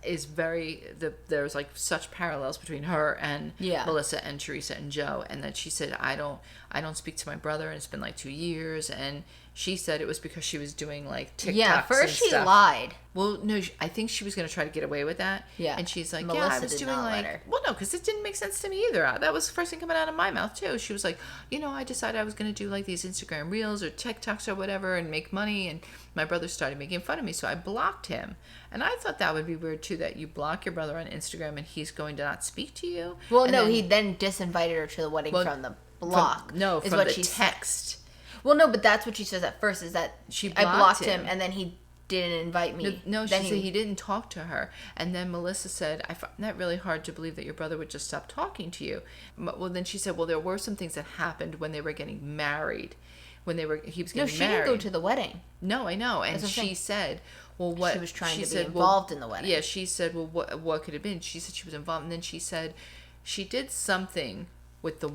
[SPEAKER 2] is there's like such parallels between her and Melissa and Teresa and Joe, and that she said, I don't speak to my brother, and it's been like 2 years, and she said it was because she was doing like TikToks.
[SPEAKER 1] Yeah, first she
[SPEAKER 2] stuff.
[SPEAKER 1] lied.
[SPEAKER 2] Well, no, I think she was going to try to get away with that.
[SPEAKER 1] Yeah.
[SPEAKER 2] And she's like,
[SPEAKER 1] Melissa
[SPEAKER 2] I was
[SPEAKER 1] did
[SPEAKER 2] doing
[SPEAKER 1] not
[SPEAKER 2] like,
[SPEAKER 1] let her.
[SPEAKER 2] well, no, because it didn't make sense to me either. That was the first thing coming out of my mouth too. She was like, I decided I was going to do like these Instagram reels or TikToks or whatever and make money. And my brother started making fun of me. So I blocked him. And I thought that would be weird too, that you block your brother on Instagram and he's going to not speak to you.
[SPEAKER 1] Well, no, he then disinvited her to the wedding from the block.
[SPEAKER 2] From the text.
[SPEAKER 1] Well, no, but that's what she says at first, is that I blocked him and then he didn't invite me.
[SPEAKER 2] No, she said he didn't talk to her. And then Melissa said, I find that really hard to believe that your brother would just stop talking to you. Well, then she said, well, there were some things that happened when they were getting married. He was getting married.
[SPEAKER 1] No, she didn't go to the wedding.
[SPEAKER 2] No, I know. And she said, well, what?
[SPEAKER 1] She was trying to be involved in the wedding.
[SPEAKER 2] Yeah, she said, well, what could it have been? She said she was involved. And then she said she did something with the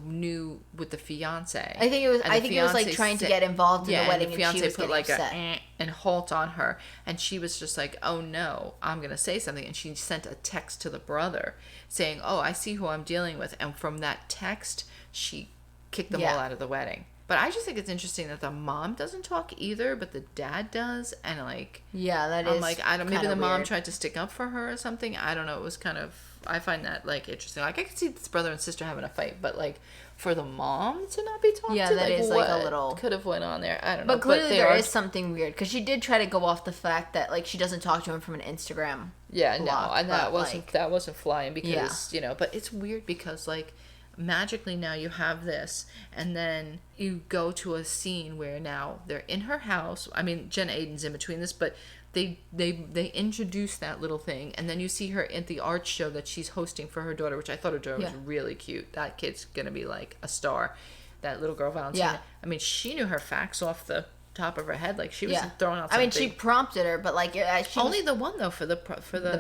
[SPEAKER 2] fiance.
[SPEAKER 1] I think it was like trying to get involved in the wedding, and the fiance put like
[SPEAKER 2] upset. And halt on her, and she was just like, oh no, I'm gonna say something, and she sent a text to the brother saying, oh, I see who I'm dealing with, and from that text she kicked them all out of the wedding. But I just think it's interesting that the mom doesn't talk either, but the dad does, and like,
[SPEAKER 1] I'm like,
[SPEAKER 2] maybe the mom tried to stick up for her or something. I don't know. It was kind of I find that like interesting. Like I could see this brother and sister having a fight, but like for the mom to not be talked
[SPEAKER 1] Yeah,
[SPEAKER 2] to,
[SPEAKER 1] that
[SPEAKER 2] like
[SPEAKER 1] is
[SPEAKER 2] what
[SPEAKER 1] like a little.
[SPEAKER 2] could have went on there? I don't know.
[SPEAKER 1] But clearly
[SPEAKER 2] they
[SPEAKER 1] there
[SPEAKER 2] are...
[SPEAKER 1] is something weird because she did try to go off the fact that like she doesn't talk to him from an Instagram.
[SPEAKER 2] Yeah,
[SPEAKER 1] block,
[SPEAKER 2] no, and that wasn't
[SPEAKER 1] like,
[SPEAKER 2] that wasn't flying because you know. But it's weird because like magically now you have this, and then you go to a scene where now they're in her house. I mean, Jen Aiden's in between this, but they introduce that little thing, and then you see her at the art show that she's hosting for her daughter, which I thought her daughter was really cute. That kid's gonna be like a star. That little girl Valentina.
[SPEAKER 1] Yeah.
[SPEAKER 2] I mean, she knew her facts off the top of her head. Like she was throwing out.
[SPEAKER 1] I mean, she prompted her, but like she
[SPEAKER 2] only the one though for the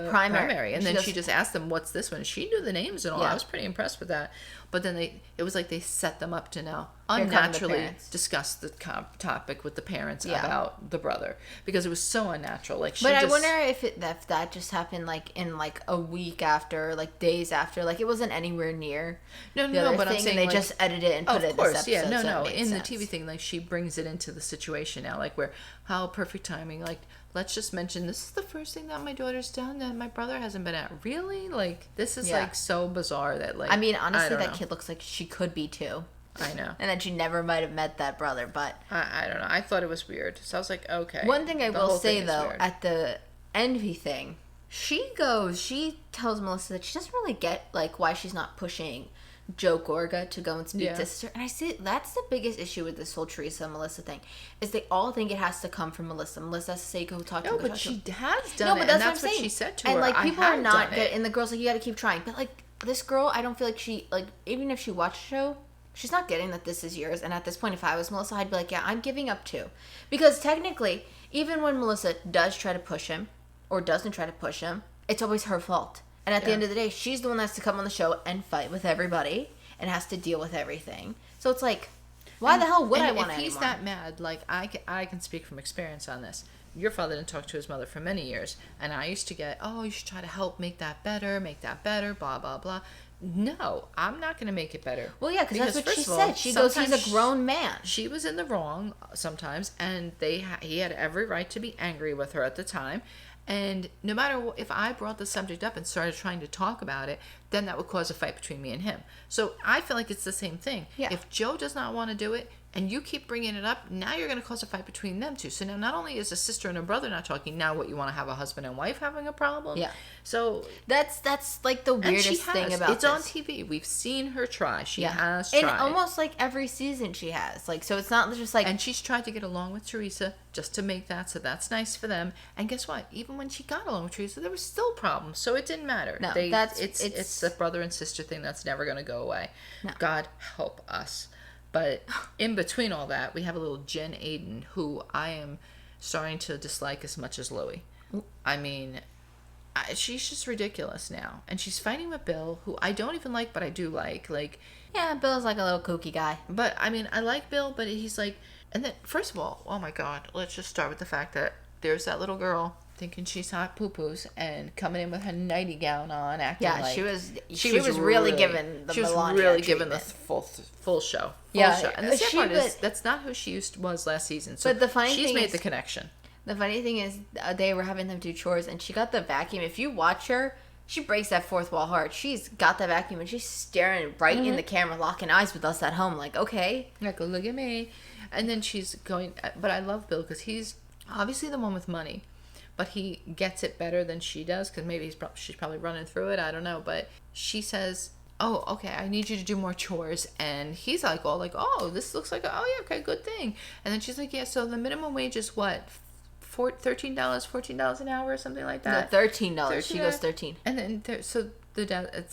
[SPEAKER 2] primary, and then she just asked them, "What's this one?" She knew the names and all. I was pretty impressed with that. But then it was like they set them up to now unnaturally discuss the topic with the parents about the brother because it was so unnatural. Like,
[SPEAKER 1] but I wonder if that just happened like in like a week after, like days after, like it wasn't anywhere near.
[SPEAKER 2] No, but I'm saying
[SPEAKER 1] they
[SPEAKER 2] like,
[SPEAKER 1] just edited it and put it.
[SPEAKER 2] Of course,
[SPEAKER 1] in this
[SPEAKER 2] no. In the TV thing, like she brings it into the situation now, like where how perfect timing, like. Let's just mention this is the first thing that my daughter's done that my brother hasn't been at. Really? Like this is like so bizarre that like
[SPEAKER 1] I mean honestly that kid looks like she could be too.
[SPEAKER 2] I know.
[SPEAKER 1] And then she never might have met that brother, but
[SPEAKER 2] I don't know. I thought it was weird. So I was like, okay.
[SPEAKER 1] One thing I will say though, at the envy thing, she tells Melissa that she doesn't really get like why she's not pushing Joe Gorga to go and speak to sister. And I see that's the biggest issue with this whole Teresa and Melissa thing is they all think it has to come from Melissa. Melissa has to say go talk to him.
[SPEAKER 2] No, but she has done
[SPEAKER 1] it.
[SPEAKER 2] No, but that's what she said to her.
[SPEAKER 1] And like people are not good and the girl's like you gotta keep trying. But like this girl, I don't feel like she like even if she watched the show, she's not getting that this is yours. And at this point if I was Melissa, I'd be like, yeah, I'm giving up too. Because technically, even when Melissa does try to push him or doesn't try to push him, it's always her fault. And at the end of the day, she's the one that has to come on the show and fight with everybody and has to deal with everything. So it's like, why the hell would I want to?
[SPEAKER 2] If he's that mad, like I can speak from experience on this. Your father didn't talk to his mother for many years, and I used to get, oh, you should try to help make that better, blah blah blah. No, I'm not going to make it better.
[SPEAKER 1] Well, yeah, because that's what she said. She goes, he's a grown man.
[SPEAKER 2] She was in the wrong sometimes, and he had every right to be angry with her at the time. And no matter what, if I brought the subject up and started trying to talk about it, then that would cause a fight between me and him. So I feel like it's the same thing.
[SPEAKER 1] Yeah.
[SPEAKER 2] If Joe does not want to do it, and you keep bringing it up, now you're going to cause a fight between them two. So now not only is a sister and a brother not talking, now what, you want to have a husband and wife having a problem?
[SPEAKER 1] Yeah.
[SPEAKER 2] So
[SPEAKER 1] that's like the weirdest thing about
[SPEAKER 2] it's on TV. We've seen her try. She has tried.
[SPEAKER 1] And almost like every season she has. Like, so it's not just like...
[SPEAKER 2] And she's tried to get along with Teresa just to make that, so that's nice for them. And guess what? Even when she got along with Teresa, there were still problems. So it didn't matter.
[SPEAKER 1] No,
[SPEAKER 2] it's the brother and sister thing that's never going to go away. No. God help us. But in between all that, we have a little Jen Aiden, who I am starting to dislike as much as Louie. I mean, she's just ridiculous now. And she's fighting with Bill, who I don't even like, but I do like.
[SPEAKER 1] Yeah, Bill's like a little kooky guy.
[SPEAKER 2] But, I mean, I like Bill, but he's like... And then, first of all, oh my God, let's just start with the fact that there's that little girl thinking she's hot poo-poos and coming in with her nighty gown on, acting like...
[SPEAKER 1] She was really given the Melania
[SPEAKER 2] given the full show.
[SPEAKER 1] Show.
[SPEAKER 2] And the sad part is, that's not who she was last season. So
[SPEAKER 1] but the funny
[SPEAKER 2] she's
[SPEAKER 1] thing
[SPEAKER 2] made
[SPEAKER 1] is,
[SPEAKER 2] the connection.
[SPEAKER 1] The funny thing is, they were having them do chores, and she got the vacuum. If you watch her, she breaks that fourth wall hard. She's got the vacuum, and she's staring right in the camera, locking eyes with us at home, like, okay.
[SPEAKER 2] Like, look at me. And then she's going... But I love Bill, because he's obviously the one with money. But he gets it better than she does, because maybe she's probably running through it. I don't know. But she says, oh, okay, I need you to do more chores. And he's like, oh, this looks like, oh, yeah, okay, good thing. And then she's like, yeah, so the minimum wage is what? $13, $14 an hour or something like that?
[SPEAKER 1] No, $13. She goes 13.
[SPEAKER 2] And then, so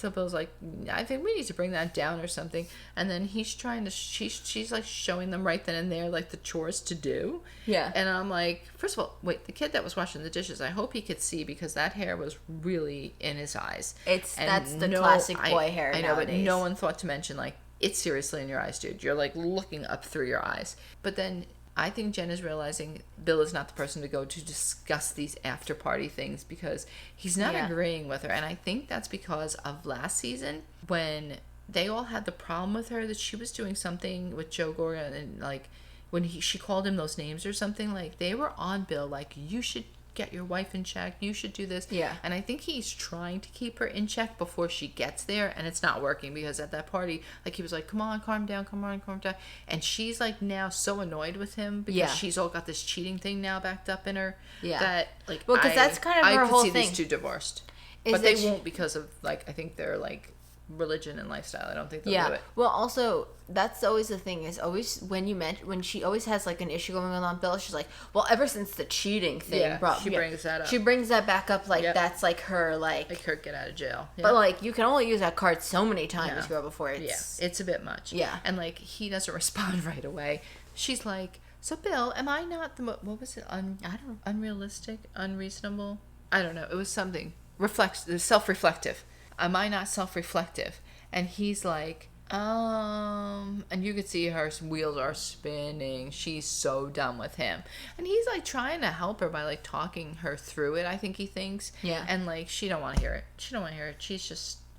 [SPEAKER 2] Bill's like, I think we need to bring that down or something. And then she's like showing them right then and there, like the chores to do.
[SPEAKER 1] Yeah.
[SPEAKER 2] And I'm like, first of all, wait, the kid that was washing the dishes, I hope he could see, because that hair was really in his eyes.
[SPEAKER 1] That's the classic boy hair
[SPEAKER 2] I know,
[SPEAKER 1] nowadays.
[SPEAKER 2] but no one thought to mention, like, it's seriously in your eyes, dude. You're like looking up through your eyes. But then I think Jen is realizing Bill is not the person to go to discuss these after party things, because he's not agreeing with her. And I think that's because of last season, when they all had the problem with her that she was doing something with Joe Gorga, and like when she called him those names or something, like they were on Bill, like, you should get your wife in check. You should do this.
[SPEAKER 1] Yeah.
[SPEAKER 2] And I think he's trying to keep her in check before she gets there, and it's not working because at that party, like, he was like, come on, calm down, come on, calm down. And she's like now so annoyed with him because she's all got this cheating thing now backed up in her.
[SPEAKER 1] Yeah.
[SPEAKER 2] That, like,
[SPEAKER 1] well, because that's kind of her whole thing.
[SPEAKER 2] I could see these two divorced. But they won't because of, like, I think they're, like, religion and lifestyle. I don't think they'll do it.
[SPEAKER 1] Well, also, that's always the thing, is always when she always has like an issue going on with Bill, she's like, well, ever since the cheating thing
[SPEAKER 2] brings that up.
[SPEAKER 1] She brings that back up, like, that's like her, like
[SPEAKER 2] her get out of jail.
[SPEAKER 1] But like, you can only use that card so many times, girl, before
[SPEAKER 2] it's a bit much. And like, he doesn't respond right away. She's like, so Bill, am I not the what was it, I don't know, unrealistic, unreasonable, I don't know, it was something self-reflective. Am I not self-reflective? And he's like, and you could see her wheels are spinning. She's so done with him. And he's like trying to help her by like talking her through it, I think he thinks.
[SPEAKER 1] Yeah.
[SPEAKER 2] And like, she don't want to hear it.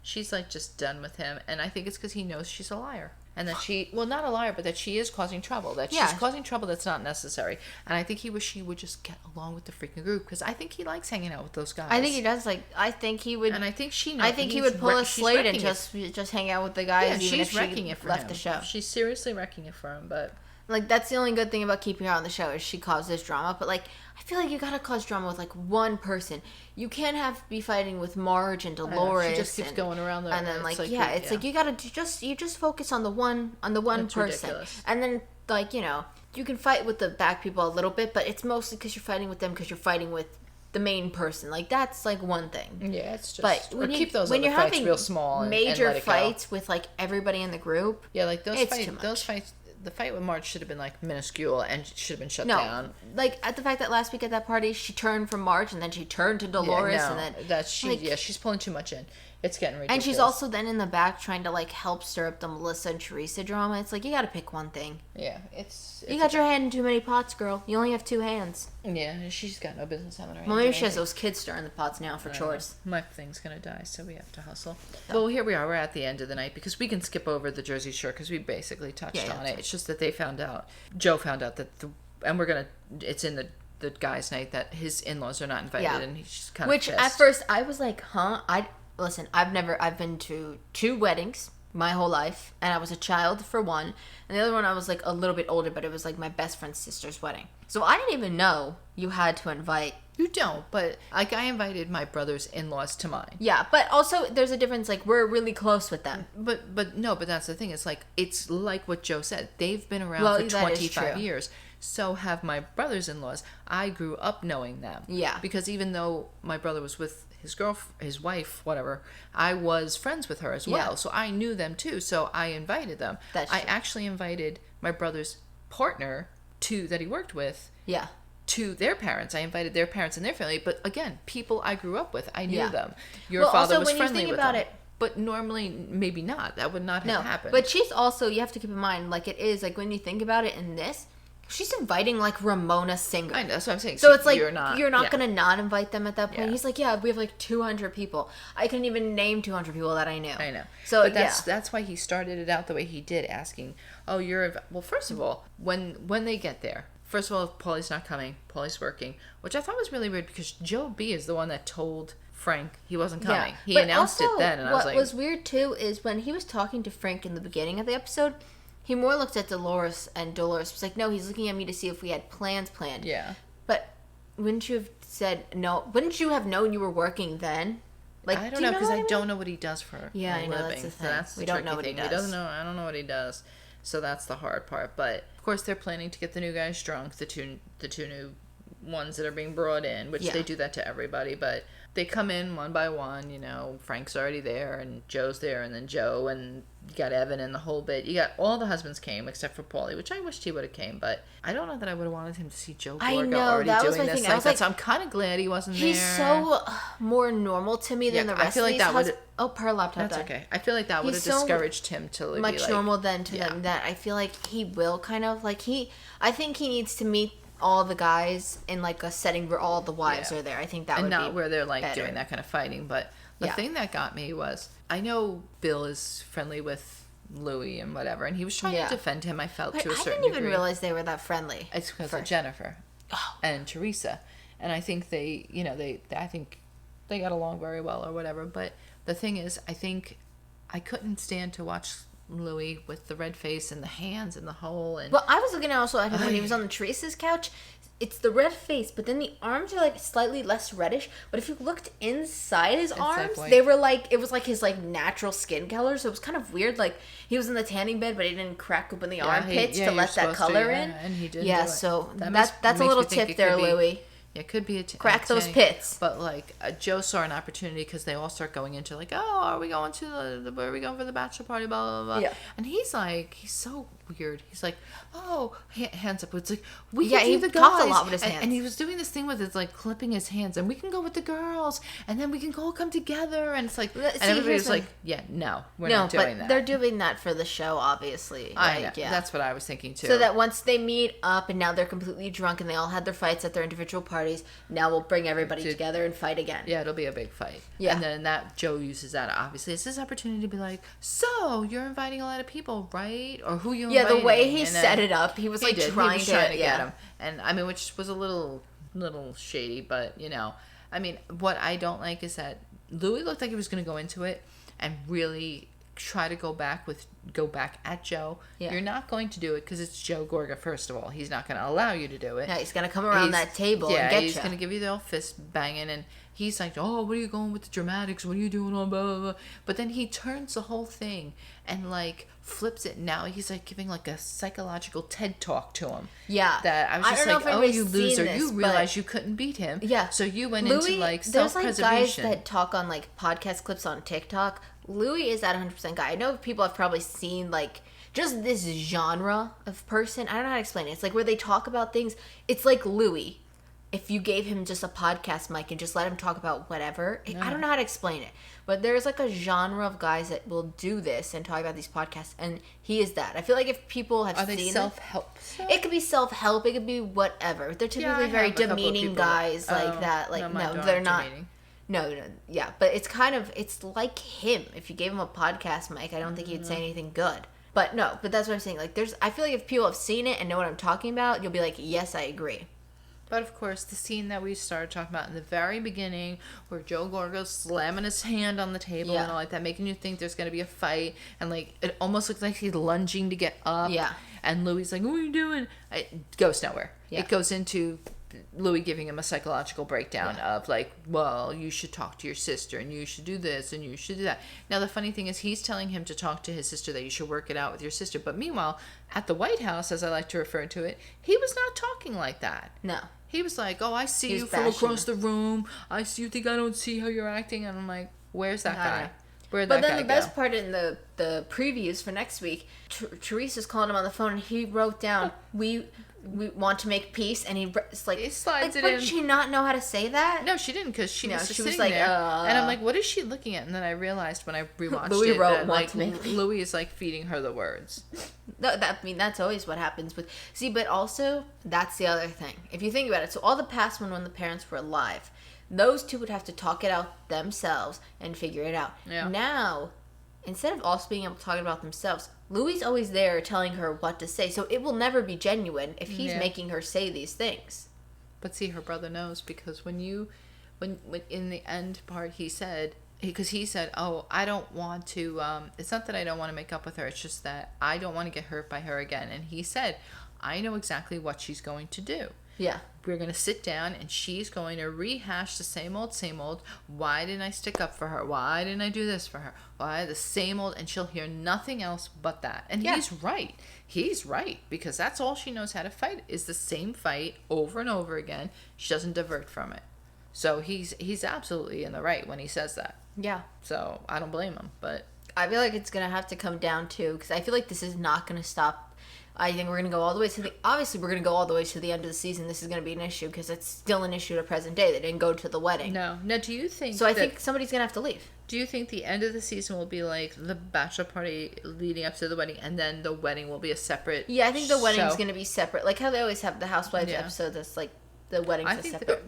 [SPEAKER 2] She's like just done with him. And I think it's because he knows she's a liar. And that not a liar, but that she is causing trouble. That she's causing trouble that's not necessary. And I think he wish she would just get along with the freaking group, because I think he likes hanging out with those guys.
[SPEAKER 1] I think he does. Like, I think he would.
[SPEAKER 2] And I think she knows.
[SPEAKER 1] I think he would pull a slate and just hang out with the guys.
[SPEAKER 2] Yeah,
[SPEAKER 1] even
[SPEAKER 2] she's
[SPEAKER 1] if
[SPEAKER 2] wrecking
[SPEAKER 1] she
[SPEAKER 2] it for
[SPEAKER 1] left
[SPEAKER 2] him.
[SPEAKER 1] the show.
[SPEAKER 2] She's seriously wrecking it for him, but.
[SPEAKER 1] Like, that's the only good thing about keeping her on the show, is she causes drama. But, like, I feel like you gotta cause drama with, like, one person. You can't be fighting with Marge and Dolores.
[SPEAKER 2] She just keeps going around there.
[SPEAKER 1] And then, like you gotta just focus on the one
[SPEAKER 2] That's
[SPEAKER 1] person.
[SPEAKER 2] Ridiculous.
[SPEAKER 1] And then, like, you know, you can fight with the back people a little bit, but it's mostly because you're fighting with them, because you're fighting with the main person. Like, that's, like, one thing.
[SPEAKER 2] Yeah, it's just.
[SPEAKER 1] But
[SPEAKER 2] keep those other fights real small and
[SPEAKER 1] major
[SPEAKER 2] let it go.
[SPEAKER 1] fights with, like, everybody in the group.
[SPEAKER 2] Yeah, like, those fights. The fight with Marge should have been, like, minuscule and should have been shut down.
[SPEAKER 1] Like, at the fact that last week at that party, she turned from Marge and then she turned to Dolores, and then
[SPEAKER 2] she's pulling too much in. It's getting ridiculous.
[SPEAKER 1] And she's also then in the back trying to, like, help stir up the Melissa and Teresa drama. It's like, you gotta pick one thing.
[SPEAKER 2] Yeah,
[SPEAKER 1] you got your hand in too many pots, girl. You only have two hands.
[SPEAKER 2] Yeah, she's got no business having her hand.
[SPEAKER 1] Well, maybe she has those kids stirring the pots now for chores.
[SPEAKER 2] My thing's gonna die, so we have to hustle. Well, here we are. We're at the end of the night, because we can skip over the Jersey Shore because we basically touched on it. It's just that Joe found out that it's in the guy's night that his in-laws are not invited, and he's just kind of pissed.
[SPEAKER 1] At first I was like, huh? Listen, I've been to 2 weddings my whole life, and I was a child for one, and the other one I was like a little bit older, but it was like my best friend's sister's wedding. So I didn't even know you had to invite.
[SPEAKER 2] You don't, but like, I invited my brother's in-laws to mine.
[SPEAKER 1] Yeah, but also there's a difference. Like, we're really close with them.
[SPEAKER 2] But that's the thing. It's like what Joe said. They've been around for 25 years. So have my brothers in-laws. I grew up knowing them.
[SPEAKER 1] Yeah.
[SPEAKER 2] Because even though my brother was with his wife, whatever, I was friends with her as well. So I knew them too. So I invited them. I actually invited my brother's partner that he worked with.
[SPEAKER 1] Yeah.
[SPEAKER 2] To their parents. I invited their parents and their family. But again, people I grew up with. I knew them. Your father
[SPEAKER 1] also,
[SPEAKER 2] was friendly with them.
[SPEAKER 1] It,
[SPEAKER 2] but normally, maybe not. That would not have happened.
[SPEAKER 1] But she's also, you have to keep in mind, like, it is, like, when you think about it in this, she's inviting, like, Ramona Singer.
[SPEAKER 2] I know, that's what I'm saying.
[SPEAKER 1] So it's like, you're not
[SPEAKER 2] going
[SPEAKER 1] to not invite them at that point. Yeah. He's like, we have, like, 200 people. I couldn't even name 200 people that I knew.
[SPEAKER 2] I know.
[SPEAKER 1] So,
[SPEAKER 2] but that's why he started it out the way he did, asking, well, first of all, when they get there, first of all, Paulie's not coming. Paulie's working, which I thought was really weird, because Joe B is the one that told Frank he wasn't coming. He announced it then, and I was like...
[SPEAKER 1] What was weird, too, is when he was talking to Frank in the beginning of the episode, he more looked at Dolores, and Dolores was like, no, he's looking at me to see if we had plans planned.
[SPEAKER 2] Yeah.
[SPEAKER 1] But wouldn't you have said no? Wouldn't you have known you were working then? Like,
[SPEAKER 2] I don't know, because I don't know what he does for a living.
[SPEAKER 1] I know, that's the thing.
[SPEAKER 2] So that's the
[SPEAKER 1] we don't know what
[SPEAKER 2] thing.
[SPEAKER 1] He does.
[SPEAKER 2] He doesn't know. I don't know what he does. So that's the hard part. But of course, they're planning to get the new guys drunk. The two new ones that are being brought in, which they do that to everybody. But they come in one by one. You know, Frank's already there, and Joe's there, and then Joe, and you got Evan and the whole bit. You got all the husbands came except for Paulie, which I wished he would have came, but I don't know that I would have wanted him to see Joe Gorga already doing this like that. So I'm kind of glad he wasn't there.
[SPEAKER 1] He's so more normal to me than the rest of these husbands. Oh, per laptop.
[SPEAKER 2] That's okay. I feel like that would have discouraged him to be
[SPEAKER 1] much normal than to them. That I feel like he will kind of like I think he needs to meet all the guys in like a setting where all the wives are there. I think that would be
[SPEAKER 2] not where they're like
[SPEAKER 1] better.
[SPEAKER 2] doing that kind of fighting. But the thing that got me was, I know Bill is friendly with Louis and whatever, and he was trying to defend him. I felt to a certain degree.
[SPEAKER 1] I didn't even realize they were that friendly.
[SPEAKER 2] It's because of Jennifer and Teresa. and I think I think they got along very well or whatever. But the thing is, I think I couldn't stand to watch Louis with the red face and the hands in the hole. And
[SPEAKER 1] Well, I was looking also at him when he was on the Teresa's couch. It's the red face, but then the arms are like slightly less reddish. But if you looked inside his arms,
[SPEAKER 2] like
[SPEAKER 1] they were like, it was like his like natural skin color. So it was kind of weird. Like he was in the tanning bed, but he didn't crack open the armpits to let that color in.
[SPEAKER 2] And he didn't.
[SPEAKER 1] Yeah,
[SPEAKER 2] do it.
[SPEAKER 1] so that's a
[SPEAKER 2] makes
[SPEAKER 1] little
[SPEAKER 2] me think
[SPEAKER 1] tip
[SPEAKER 2] it
[SPEAKER 1] there,
[SPEAKER 2] could be-
[SPEAKER 1] Louis.
[SPEAKER 2] Yeah, it could be
[SPEAKER 1] Crack those
[SPEAKER 2] tanning.
[SPEAKER 1] pits.
[SPEAKER 2] But like Joe saw an opportunity because they all start going into like, oh, are we going to where are we going for the bachelor party? Blah blah blah.
[SPEAKER 1] Yeah.
[SPEAKER 2] And he's so weird. He's like, oh, hands up. It's like we
[SPEAKER 1] Yeah,
[SPEAKER 2] can do
[SPEAKER 1] he
[SPEAKER 2] the
[SPEAKER 1] talked a
[SPEAKER 2] guys.
[SPEAKER 1] lot with his
[SPEAKER 2] And
[SPEAKER 1] hands.
[SPEAKER 2] he was doing this thing with his like clipping his hands, and we can go with the girls, and then we can all come together, and it's like, and everybody was like, yeah, no, we're not doing that.
[SPEAKER 1] They're doing that for the show, obviously.
[SPEAKER 2] I know.
[SPEAKER 1] Like, yeah.
[SPEAKER 2] That's what I was thinking too.
[SPEAKER 1] So that once they meet up and now they're completely drunk and they all had their fights at their individual parties, now we'll bring everybody together and fight again.
[SPEAKER 2] Yeah, it'll be a big fight.
[SPEAKER 1] Yeah.
[SPEAKER 2] And then that Joe uses that obviously it's his opportunity to be like, so you're inviting a lot of people, right? Or who you inviting?
[SPEAKER 1] Yeah, the way he
[SPEAKER 2] And then
[SPEAKER 1] set it up, he was like trying to
[SPEAKER 2] get
[SPEAKER 1] yeah.
[SPEAKER 2] him. And I mean, which was a little shady, but I mean, what I don't like is that Louis looked like he was going to go into it and really try to go back at Joe.
[SPEAKER 1] Yeah.
[SPEAKER 2] You're not going to do it because it's Joe Gorga. First of all, he's not going to allow you to do it.
[SPEAKER 1] Yeah, he's gonna come around that table and get
[SPEAKER 2] he's
[SPEAKER 1] you.
[SPEAKER 2] gonna give you the old fist banging, and he's like, "Oh, what are you going with the dramatics? What are you doing on blah blah blah?" But then he turns the whole thing and like flips it. Now he's like giving like a psychological TED talk to him.
[SPEAKER 1] Yeah,
[SPEAKER 2] that I was just
[SPEAKER 1] don't know
[SPEAKER 2] like,
[SPEAKER 1] if
[SPEAKER 2] "Oh,
[SPEAKER 1] anybody's
[SPEAKER 2] you
[SPEAKER 1] seen
[SPEAKER 2] loser!
[SPEAKER 1] this,
[SPEAKER 2] You realize you couldn't beat him."
[SPEAKER 1] Yeah,
[SPEAKER 2] so you went
[SPEAKER 1] Louis,
[SPEAKER 2] into like
[SPEAKER 1] there's like guys
[SPEAKER 2] self-preservation.
[SPEAKER 1] that talk on like podcast clips on TikTok. Louis is that 100% guy. I know people have probably seen like just this genre of person. I don't know how to explain it. It's like where they talk about things. It's like Louis. If you gave him just a podcast mic and just let him talk about whatever, I don't know how to explain it. But there's like a genre of guys that will do this and talk about these podcasts, and he is that. I feel like if people have
[SPEAKER 2] Are
[SPEAKER 1] seen
[SPEAKER 2] they self-help?
[SPEAKER 1] it could be self-help, it could be whatever. They're typically
[SPEAKER 2] I
[SPEAKER 1] very
[SPEAKER 2] have a couple of
[SPEAKER 1] demeaning
[SPEAKER 2] people
[SPEAKER 1] guys like that. Like
[SPEAKER 2] mine
[SPEAKER 1] no,
[SPEAKER 2] aren't
[SPEAKER 1] they're not.
[SPEAKER 2] demeaning.
[SPEAKER 1] No, yeah, but it's kind of, it's like him. If you gave him a podcast mic, I don't think he'd say anything good. But no, but that's what I'm saying. Like, I feel like if people have seen it and know what I'm talking about, you'll be like, yes, I agree.
[SPEAKER 2] But of course, the scene that we started talking about in the very beginning, where Joe Gorga's slamming his hand on the table and all like that, making you think there's going to be a fight, and like it almost looks like he's lunging to get up.
[SPEAKER 1] Yeah.
[SPEAKER 2] And Louis like, "What are you doing?" It goes nowhere.
[SPEAKER 1] Yeah.
[SPEAKER 2] It goes into Louis giving him a psychological breakdown of like, well, you should talk to your sister, and you should do this, and you should do that. Now the funny thing is, he's telling him to talk to his sister, that you should work it out with your sister. But meanwhile, at the White House, as I like to refer to it, he was not talking like that.
[SPEAKER 1] No.
[SPEAKER 2] He was like, "Oh, I see you from
[SPEAKER 1] bashing
[SPEAKER 2] across the room. I see you think I don't see how you're acting." And I'm like, "Where's that guy? Where'd
[SPEAKER 1] But
[SPEAKER 2] that
[SPEAKER 1] then
[SPEAKER 2] guy
[SPEAKER 1] the best
[SPEAKER 2] go?"
[SPEAKER 1] part in the previews for next week, Teresa's calling him on the phone, and he wrote down, we want to make peace, and it's like,
[SPEAKER 2] He slides it
[SPEAKER 1] but
[SPEAKER 2] in.
[SPEAKER 1] did she not know how to say that?
[SPEAKER 2] No, she didn't, because she was just
[SPEAKER 1] she was
[SPEAKER 2] sitting
[SPEAKER 1] like,
[SPEAKER 2] there, and I'm like, "What is she looking at?" And then I realized when I rewatched
[SPEAKER 1] Louis
[SPEAKER 2] it
[SPEAKER 1] wrote,
[SPEAKER 2] that
[SPEAKER 1] "Want
[SPEAKER 2] like
[SPEAKER 1] to make peace."
[SPEAKER 2] Louis is like feeding her the words.
[SPEAKER 1] No, that's always what happens with. See, but also that's the other thing. If you think about it, so all the past when the parents were alive, those two would have to talk it out themselves and figure it out.
[SPEAKER 2] Yeah.
[SPEAKER 1] Now, instead of also being able to talk it about themselves, Louis always there telling her what to say. So it will never be genuine if he's making her say these things.
[SPEAKER 2] But see, her brother knows, because when in the end part he said, because he said, "Oh, I don't want to, it's not that I don't want to make up with her, it's just that I don't want to get hurt by her again." And he said, "I know exactly what she's going to do.
[SPEAKER 1] Yeah.
[SPEAKER 2] We're going to sit down and she's going to rehash the same old, same old. Why didn't I stick up for her? Why didn't I do this for her? Why the same old?" And she'll hear nothing else but that. And he's right. He's right, because that's all she knows how to fight, is the same fight over and over again. She doesn't divert from it. So he's absolutely in the right when he says that.
[SPEAKER 1] Yeah.
[SPEAKER 2] So I don't blame him, but
[SPEAKER 1] I feel like it's going to have to come down to, because I feel like this is not going to stop. I think we're going to go all the way to obviously we're going to go all the way to the end of the season. This is going to be an issue, because it's still an issue to present day. They didn't go to the wedding.
[SPEAKER 2] no. Now, do you think
[SPEAKER 1] So I think somebody's going to have to leave.
[SPEAKER 2] Do you think the end of the season will be like the bachelor party leading up to the wedding, and then the wedding will be a separate
[SPEAKER 1] Yeah, I think the wedding's
[SPEAKER 2] show?
[SPEAKER 1] going to be separate. Like how they always have the Housewives episode that's like the wedding's
[SPEAKER 2] I
[SPEAKER 1] a
[SPEAKER 2] think
[SPEAKER 1] separate.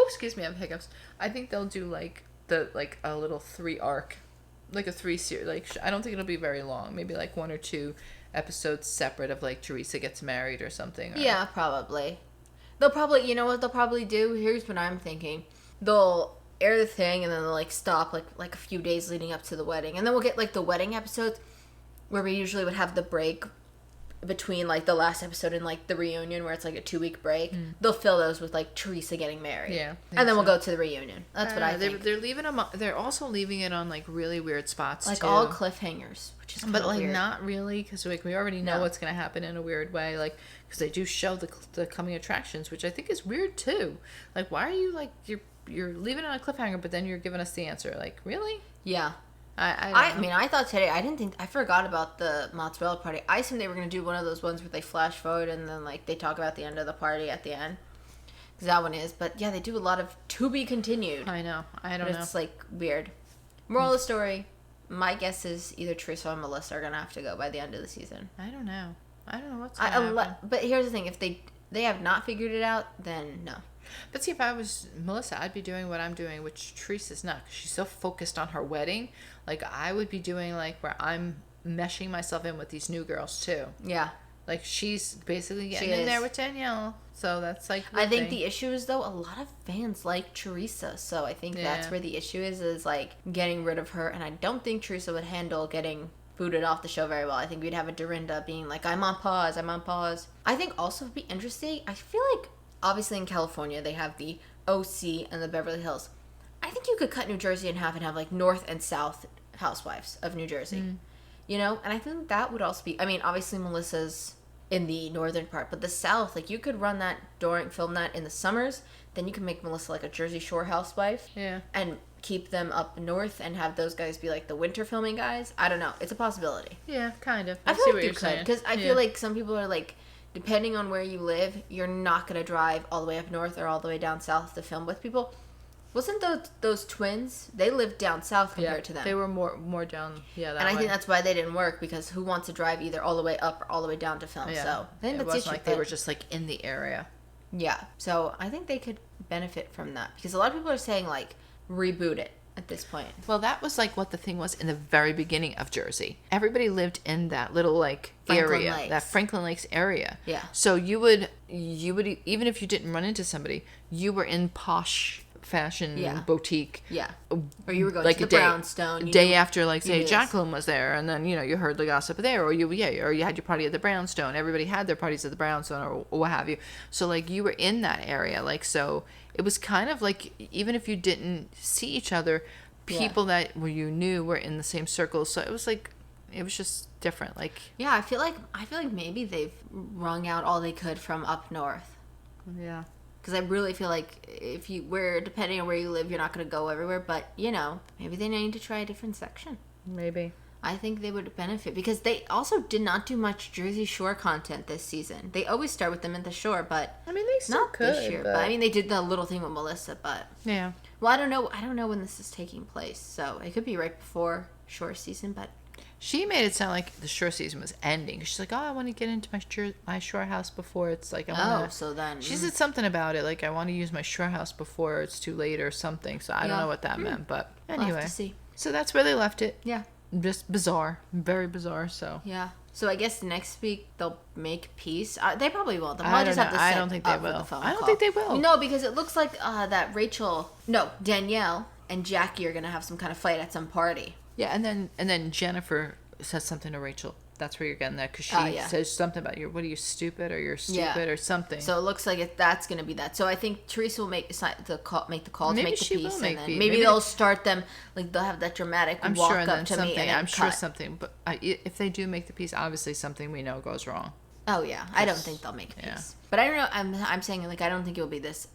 [SPEAKER 2] excuse me, I have hiccups. I think they'll do like a little 3 arc, like a 3 series. Like I don't think it'll be very long. Maybe like 1 or 2 episodes separate of like Teresa gets married or something. Or,
[SPEAKER 1] Yeah, probably. They'll probably, you know what they'll probably do? Here's what I'm thinking. They'll air the thing and then they'll like stop like a few days leading up to the wedding. And then we'll get like the wedding episodes where we usually would have the break between like the last episode and like the reunion where it's like a 2-week break. They'll fill those with like Teresa getting married.
[SPEAKER 2] Yeah.
[SPEAKER 1] And then we'll go to the reunion. That's what I think.
[SPEAKER 2] They're leaving them. They're also leaving it on like really weird spots,
[SPEAKER 1] like
[SPEAKER 2] too.
[SPEAKER 1] all cliffhangers, which is
[SPEAKER 2] but like
[SPEAKER 1] weird.
[SPEAKER 2] not really, because like we already know what's gonna happen in a weird way. Like because they do show the coming attractions, which I think is weird too. Like why are you like you're leaving it on a cliffhanger, but then you're giving us the answer? Like really?
[SPEAKER 1] Yeah.
[SPEAKER 2] I
[SPEAKER 1] mean, I thought today, I forgot about the mozzarella party. I assumed they were going to do one of those ones where they flash forward and then, like, they talk about the end of the party at the end. Because that one is. But, yeah, they do a lot of to be continued.
[SPEAKER 2] I know. I don't know.
[SPEAKER 1] It's, like, weird. Moral of the story, my guess is either Teresa or Melissa are going to have to go by the end of the season.
[SPEAKER 2] I don't know. I don't know what's going to happen.
[SPEAKER 1] But here's the thing. If they have not figured it out, then no.
[SPEAKER 2] But see, if I was Melissa, I'd be doing what I'm doing, which Teresa's not. She's so focused on her wedding. Like, I would be doing, like, where I'm meshing myself in with these new girls, too.
[SPEAKER 1] Yeah.
[SPEAKER 2] Like, she's basically getting in there with Danielle. So that's, like,
[SPEAKER 1] I think the issue is, though, a lot of fans like Teresa. So I think that's where the issue is, like, getting rid of her. And I don't think Teresa would handle getting booted off the show very well. I think we'd have a Dorinda being like, I'm on pause. I think also it'd be interesting. I feel like, obviously in California, they have the OC and the Beverly Hills. I think you could cut New Jersey in half and have, like, North and South Housewives of New Jersey. You know? And I think that would also be... I mean, obviously Melissa's in the northern part, but the South, like, you could run that film that in the summers, then you can make Melissa, like, a Jersey Shore housewife.
[SPEAKER 2] Yeah.
[SPEAKER 1] And keep them up north and have those guys be, like, the winter filming guys. I don't know. It's a possibility.
[SPEAKER 2] Yeah, kind of.
[SPEAKER 1] I feel like you could, because I feel like some people are, like... Depending on where you live, you're not going to drive all the way up north or all the way down south to film with people. Wasn't those twins? They lived down south compared to them.
[SPEAKER 2] They were more down. Yeah, that
[SPEAKER 1] and I
[SPEAKER 2] way.
[SPEAKER 1] think that's why they didn't work, because who wants to drive either all the way up or all the way down to film?
[SPEAKER 2] Yeah.
[SPEAKER 1] So I think
[SPEAKER 2] it
[SPEAKER 1] that's
[SPEAKER 2] wasn't like they were just like in the area.
[SPEAKER 1] Yeah. So I think they could benefit from that, because a lot of people are saying like reboot it at this point.
[SPEAKER 2] Well, that was like what the thing was in the very beginning of Jersey. Everybody lived in that little like
[SPEAKER 1] Franklin
[SPEAKER 2] area,
[SPEAKER 1] Lakes.
[SPEAKER 2] that Franklin Lakes area.
[SPEAKER 1] Yeah.
[SPEAKER 2] So you would even if you didn't run into somebody, you were in posh fashion boutique.
[SPEAKER 1] Yeah. Or you were going
[SPEAKER 2] like
[SPEAKER 1] to
[SPEAKER 2] a
[SPEAKER 1] the Brownstone.
[SPEAKER 2] Day after, like, say,
[SPEAKER 1] this.
[SPEAKER 2] Jacqueline was there, and then, you heard the gossip there, or you had your party at the Brownstone. Everybody had their parties at the Brownstone, or what have you. So, like, you were in that area. Like, so it was kind of like, even if you didn't see each other, people that you knew were in the same circles. So it was like, it was just different. Like,
[SPEAKER 1] yeah, I feel like maybe they've wrung out all they could from up north.
[SPEAKER 2] Yeah.
[SPEAKER 1] Because I really feel like depending on where you live, you're not going to go everywhere. But, maybe they need to try a different section.
[SPEAKER 2] Maybe.
[SPEAKER 1] I think they would benefit, because they also did not do much Jersey Shore content this season. They always start with them at the shore, but
[SPEAKER 2] I mean, they still
[SPEAKER 1] not
[SPEAKER 2] could.
[SPEAKER 1] this year. But I mean, they did the little thing with Melissa, but
[SPEAKER 2] yeah.
[SPEAKER 1] Well, I don't know when this is taking place, so it could be right before shore season. But
[SPEAKER 2] she made it sound like the shore season was ending. She's like, "Oh, I want to get into my shore house before it's like
[SPEAKER 1] so then
[SPEAKER 2] she said something about it, like I want to use my shore house before it's too late or something. So I don't know what that meant, but anyway,
[SPEAKER 1] we'll have to see.
[SPEAKER 2] So that's where they left it.
[SPEAKER 1] Yeah.
[SPEAKER 2] Just bizarre, very bizarre. So
[SPEAKER 1] yeah. So I guess next week they'll make peace. They probably won't. They'll
[SPEAKER 2] I
[SPEAKER 1] probably just have to set
[SPEAKER 2] I don't think they
[SPEAKER 1] up with
[SPEAKER 2] will.
[SPEAKER 1] the phone
[SPEAKER 2] I don't
[SPEAKER 1] call.
[SPEAKER 2] think they will.
[SPEAKER 1] No, because it looks like that Danielle and Jackie are gonna have some kind of fight at some party.
[SPEAKER 2] Yeah, and then Jennifer says something to Rachel. That's where you're getting that, because she says something about what are you, stupid, or you're stupid or something.
[SPEAKER 1] So it looks like that's going to be that. So I think Teresa will make the call to make the peace, and then
[SPEAKER 2] peace.
[SPEAKER 1] maybe they'll start them, like they'll have that dramatic walk
[SPEAKER 2] sure,
[SPEAKER 1] up to me and then
[SPEAKER 2] sure
[SPEAKER 1] cut.
[SPEAKER 2] something. But if they do make the peace, obviously something we know goes wrong.
[SPEAKER 1] Oh yeah, I don't think they'll make peace.
[SPEAKER 2] Yeah.
[SPEAKER 1] But I don't know. I'm saying, like, I don't think it will be this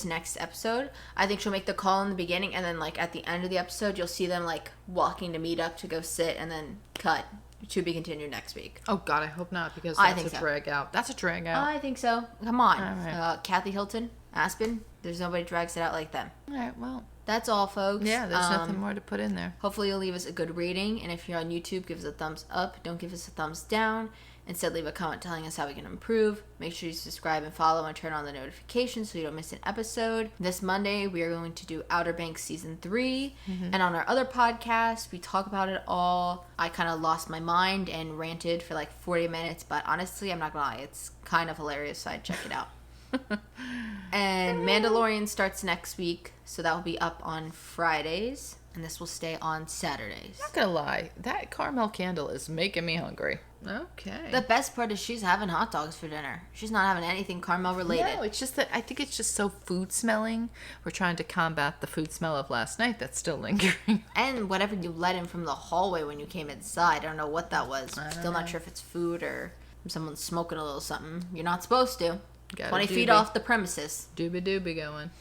[SPEAKER 1] next episode. I think she'll make the call in the beginning, and then like at the end of the episode, you'll see them like walking to meet up to go sit, and then cut. To be continued next week.
[SPEAKER 2] Oh God, I hope not, because
[SPEAKER 1] I
[SPEAKER 2] that's
[SPEAKER 1] think
[SPEAKER 2] a
[SPEAKER 1] so.
[SPEAKER 2] drag out. That's a drag out.
[SPEAKER 1] I think so. Come on.
[SPEAKER 2] All right.
[SPEAKER 1] Kathy Hilton, Aspen. There's nobody drags it out like them.
[SPEAKER 2] All right, well.
[SPEAKER 1] That's all, folks.
[SPEAKER 2] Yeah, there's nothing more to put in there.
[SPEAKER 1] Hopefully you'll leave us a good rating. And if you're on YouTube, give us a thumbs up. Don't give us a thumbs down. Instead, leave a comment telling us how we can improve. Make sure you subscribe and follow and turn on the notifications so you don't miss an episode. This Monday, we are going to do Outer Banks Season 3. Mm-hmm. And on our other podcast, we talk about it all. I kind of lost my mind and ranted for like 40 minutes. But honestly, I'm not going to lie. It's kind of hilarious, so I'd check it out. And Mandalorian starts next week, so that will be up on Fridays, and this will stay on Saturdays.
[SPEAKER 2] Not gonna lie, that caramel candle is making me hungry. Okay.
[SPEAKER 1] The best part is she's having hot dogs for dinner. She's not having anything caramel related.
[SPEAKER 2] No, it's just that I think it's just so food smelling. We're trying to combat the food smell of last night that's still lingering.
[SPEAKER 1] And whatever you let in from the hallway when you came inside, I don't know what that was. Still not sure if it's food or someone's smoking a little something. You're not supposed to. 20 feet off the premises.
[SPEAKER 2] Doobie doobie going.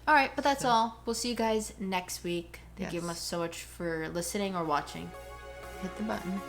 [SPEAKER 1] All right, but that's all. We'll see you guys next week. Thank you so much for listening or watching.
[SPEAKER 2] Hit the button.